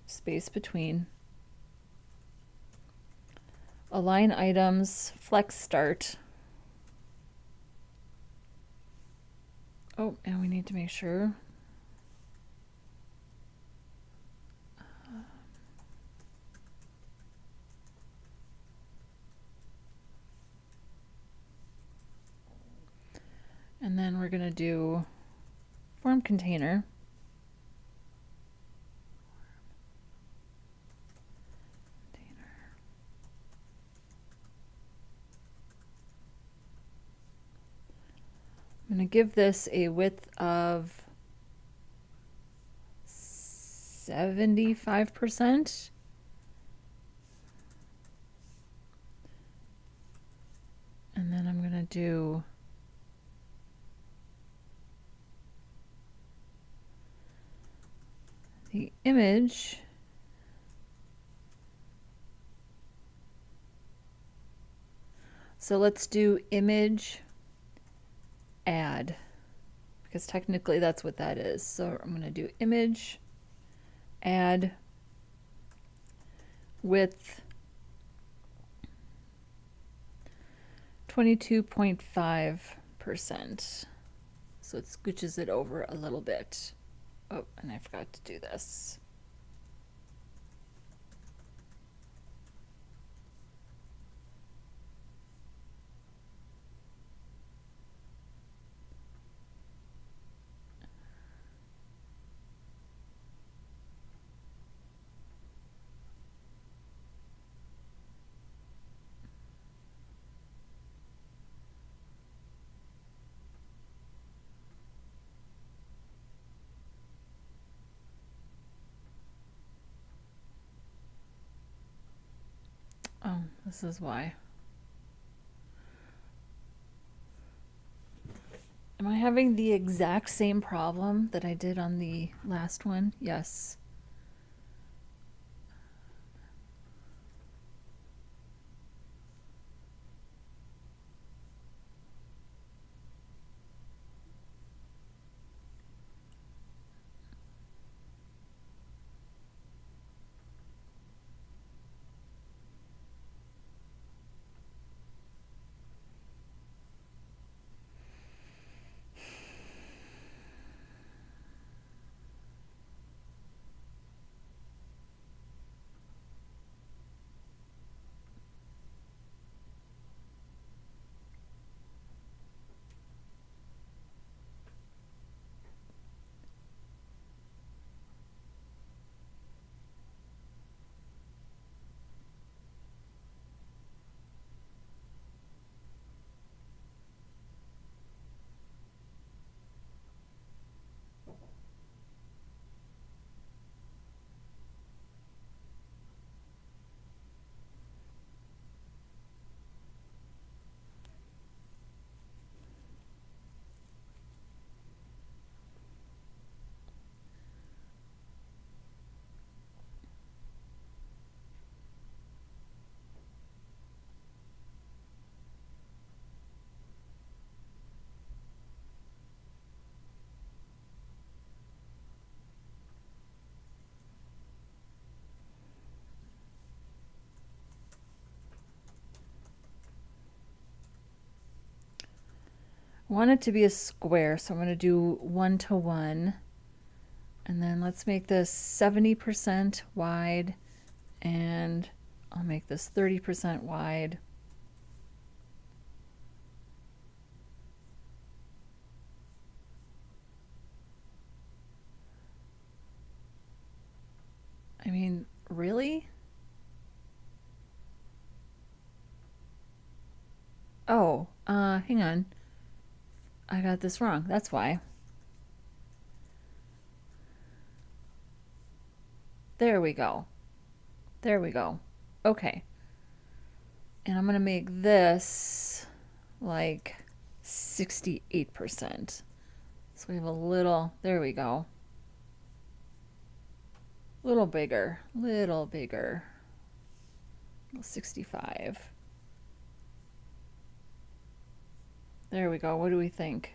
Space between. Align items. Flex start. Oh, and we need to make sure. And then we're going to do form container. I'm going to give this a width of 75%. And then I'm going to do the image. So let's do image add, because technically that's what that is. So I'm going to do image add width 22.5%. So it scooches it over a little bit. Oh, and I forgot to do this. Oh, this is why. Am I having the exact same problem that I did on the last one? Yes. want it to be a square, so I'm going to do 1 to 1. And then let's make this 70% wide, and I'll make this 30% wide. I mean, really? Oh, hang on. I got this wrong. That's why. There we go. There we go. Okay. And I'm going to make this like 68%. So we have a little, there we go. Little bigger, 65. There we go. What do we think?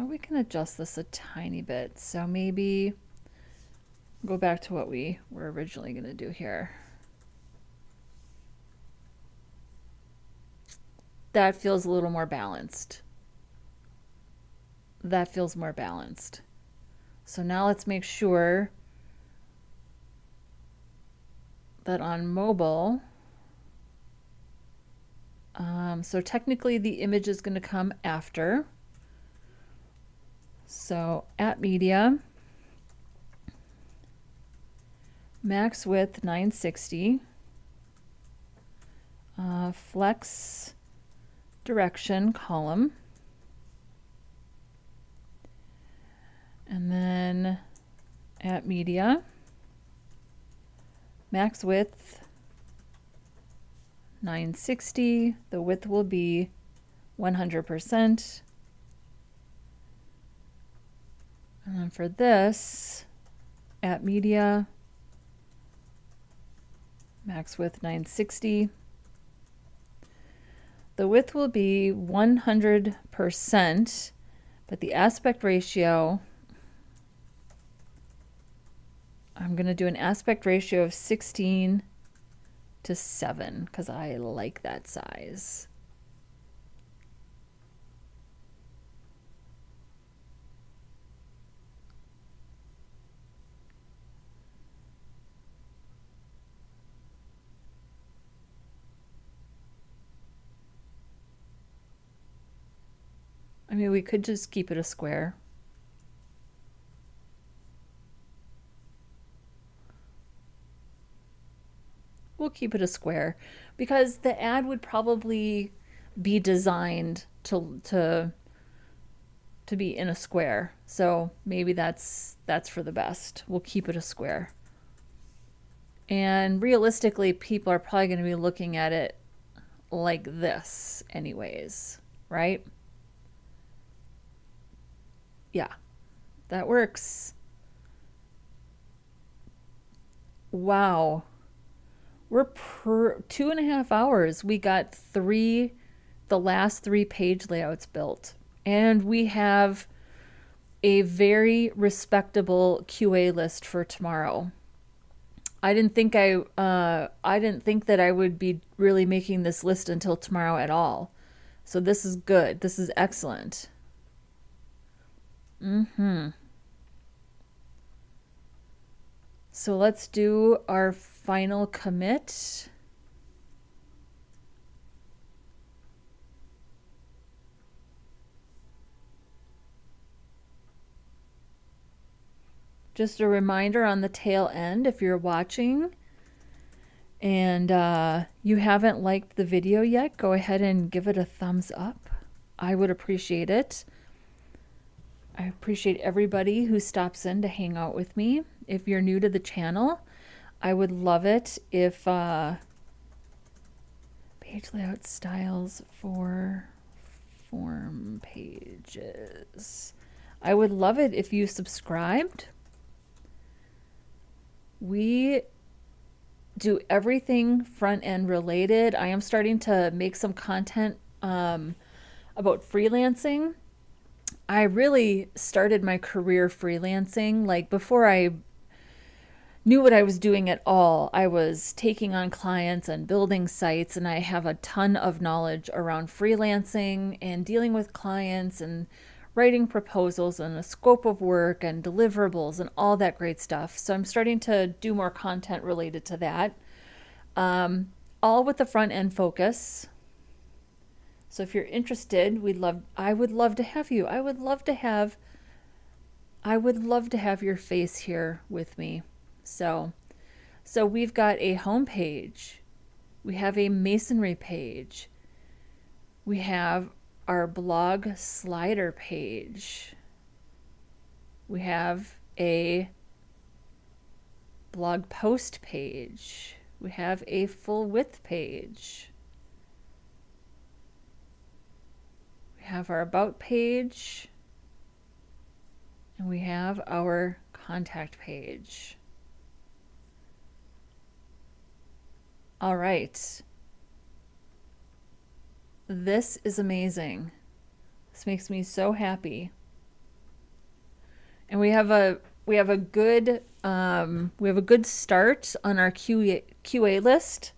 We can adjust this a tiny bit. So maybe go back to what we were originally going to do here. That feels a little more balanced. That feels more balanced. So now let's make sure that on mobile, so technically the image is going to come after. So at media, max width 960, flex direction column, and then at media, max width 960, the width will be 100%. And then for this, at media, max width 960. The width will be 100%, but the aspect ratio, I'm going to do an aspect ratio of 16 to 7 because I like that size. I mean, we could just keep it a square. We'll keep it a square because the ad would probably be designed to be in a square. So maybe that's for the best. We'll keep it a square. And realistically, people are probably going to be looking at it like this anyways, right? Yeah, that works. Wow. We're per 2.5 hours. We got the last 3 page layouts built. And we have a very respectable QA list for tomorrow. I didn't think that I would be really making this list until tomorrow at all. So this is good. This is excellent. So let's do our final commit. Just a reminder on the tail end, if you're watching and you haven't liked the video yet, go ahead and give it a thumbs up. I would appreciate it. I appreciate everybody who stops in to hang out with me. If you're new to the channel, I would love it if page layout styles for form pages. I would love it if you subscribed. We do everything front end related. I am starting to make some content about freelancing. I really started my career freelancing. Like before I knew what I was doing at all, I was taking on clients and building sites, and I have a ton of knowledge around freelancing and dealing with clients and writing proposals and a scope of work and deliverables and all that great stuff. So I'm starting to do more content related to that, all with the front end focus. So if you're interested, I would love to have you. I would love to have your face here with me. So we've got a home page. We have a masonry page. We have our blog slider page. We have a blog post page. We have a full width page. We have our about page. And we have our contact page. All right. This is amazing. This makes me so happy. And we have a good start on our QA list.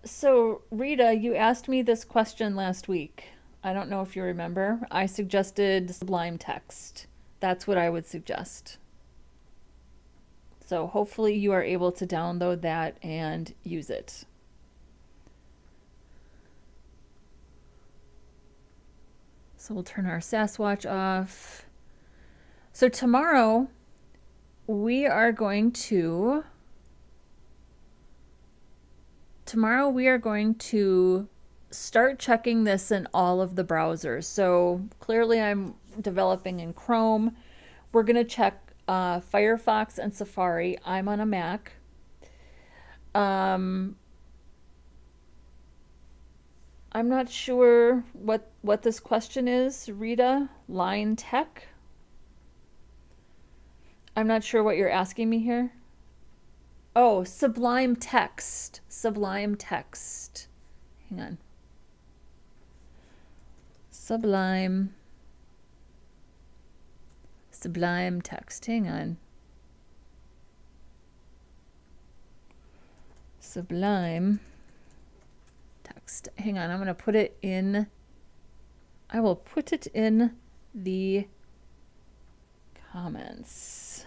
So Rita, you asked me this question last week. I don't know if you remember. I suggested Sublime Text. That's what I would suggest. So hopefully you are able to download that and use it. So we'll turn our Sass watch off. So tomorrow we are going to start checking this in all of the browsers. So clearly I'm developing in Chrome. We're going to check Firefox and Safari. I'm on a Mac. I'm not sure what this question is, Rita. Line Tech? I'm not sure what you're asking me here. Oh, Sublime Text. Sublime Text. Hang on. Sublime Text. Hang on. Sublime Text. Hang on. I'm going to put it in. I will put it in the comments.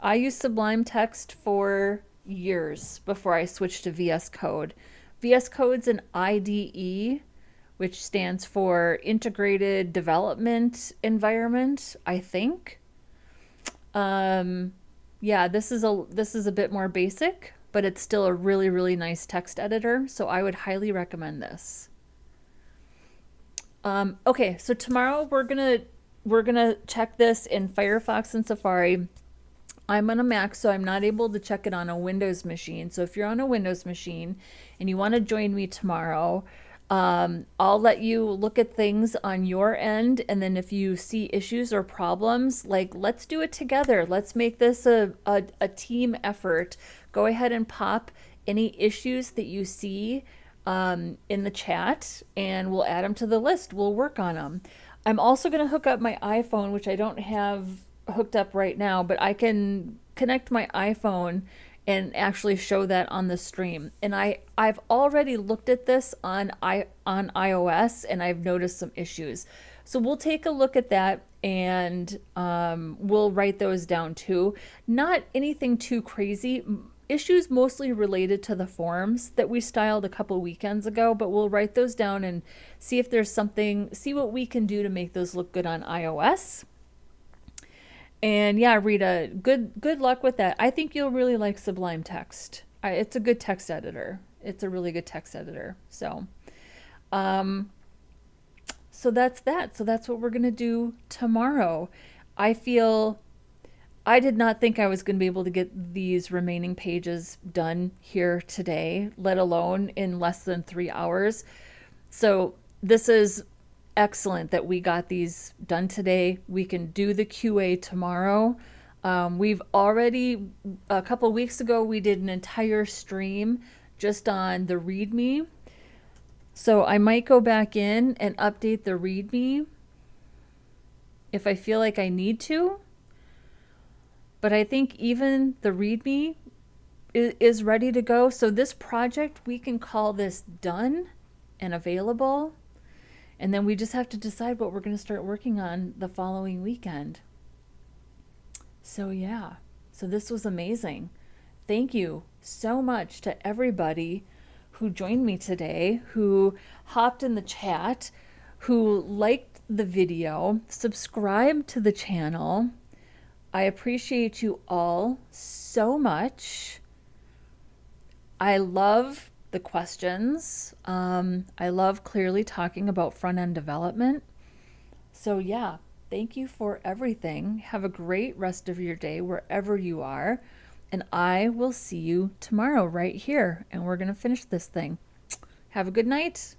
I used Sublime Text for years before I switched to VS Code. VS Code's an IDE, which stands for Integrated Development Environment, I think. Yeah, this is a bit more basic, but it's still a really, really nice text editor, so I would highly recommend this. Okay, so tomorrow we're gonna check this in Firefox and Safari. I'm on a Mac, so I'm not able to check it on a Windows machine. So if you're on a Windows machine and you want to join me tomorrow, I'll let you look at things on your end. And then if you see issues or problems, like let's do it together. Let's make this a team effort. Go ahead and pop any issues that you see in the chat and we'll add them to the list. We'll work on them. I'm also going to hook up my iPhone, which I don't have hooked up right now, but I can connect my iPhone and actually show that on the stream. And I've already looked at this on iOS and I've noticed some issues. So we'll take a look at that and we'll write those down too. Not anything too crazy. Issues mostly related to the forms that we styled a couple weekends ago, but we'll write those down and see if there's something, see what we can do to make those look good on iOS. And yeah, Rita, good luck with that. I think you'll really like Sublime Text. It's a good text editor. It's a really good text editor. So that's that. So that's what we're going to do tomorrow. I feel I did not think I was going to be able to get these remaining pages done here today, let alone in less than 3 hours. So this is excellent that we got these done today. We can do the QA tomorrow. We've already, a couple weeks ago, we did an entire stream just on the README. So I might go back in and update the README if I feel like I need to. But I think even the README is ready to go. So this project, we can call this done and available. And then we just have to decide what we're going to start working on the following weekend. So yeah, so this was amazing. Thank you so much to everybody who joined me today, who hopped in the chat, who liked the video, subscribed to the channel. I appreciate you all so much. I love the questions. I love clearly talking about front-end development. So yeah, thank you for everything. Have a great rest of your day wherever you are. And I will see you tomorrow right here. And we're going to finish this thing. Have a good night.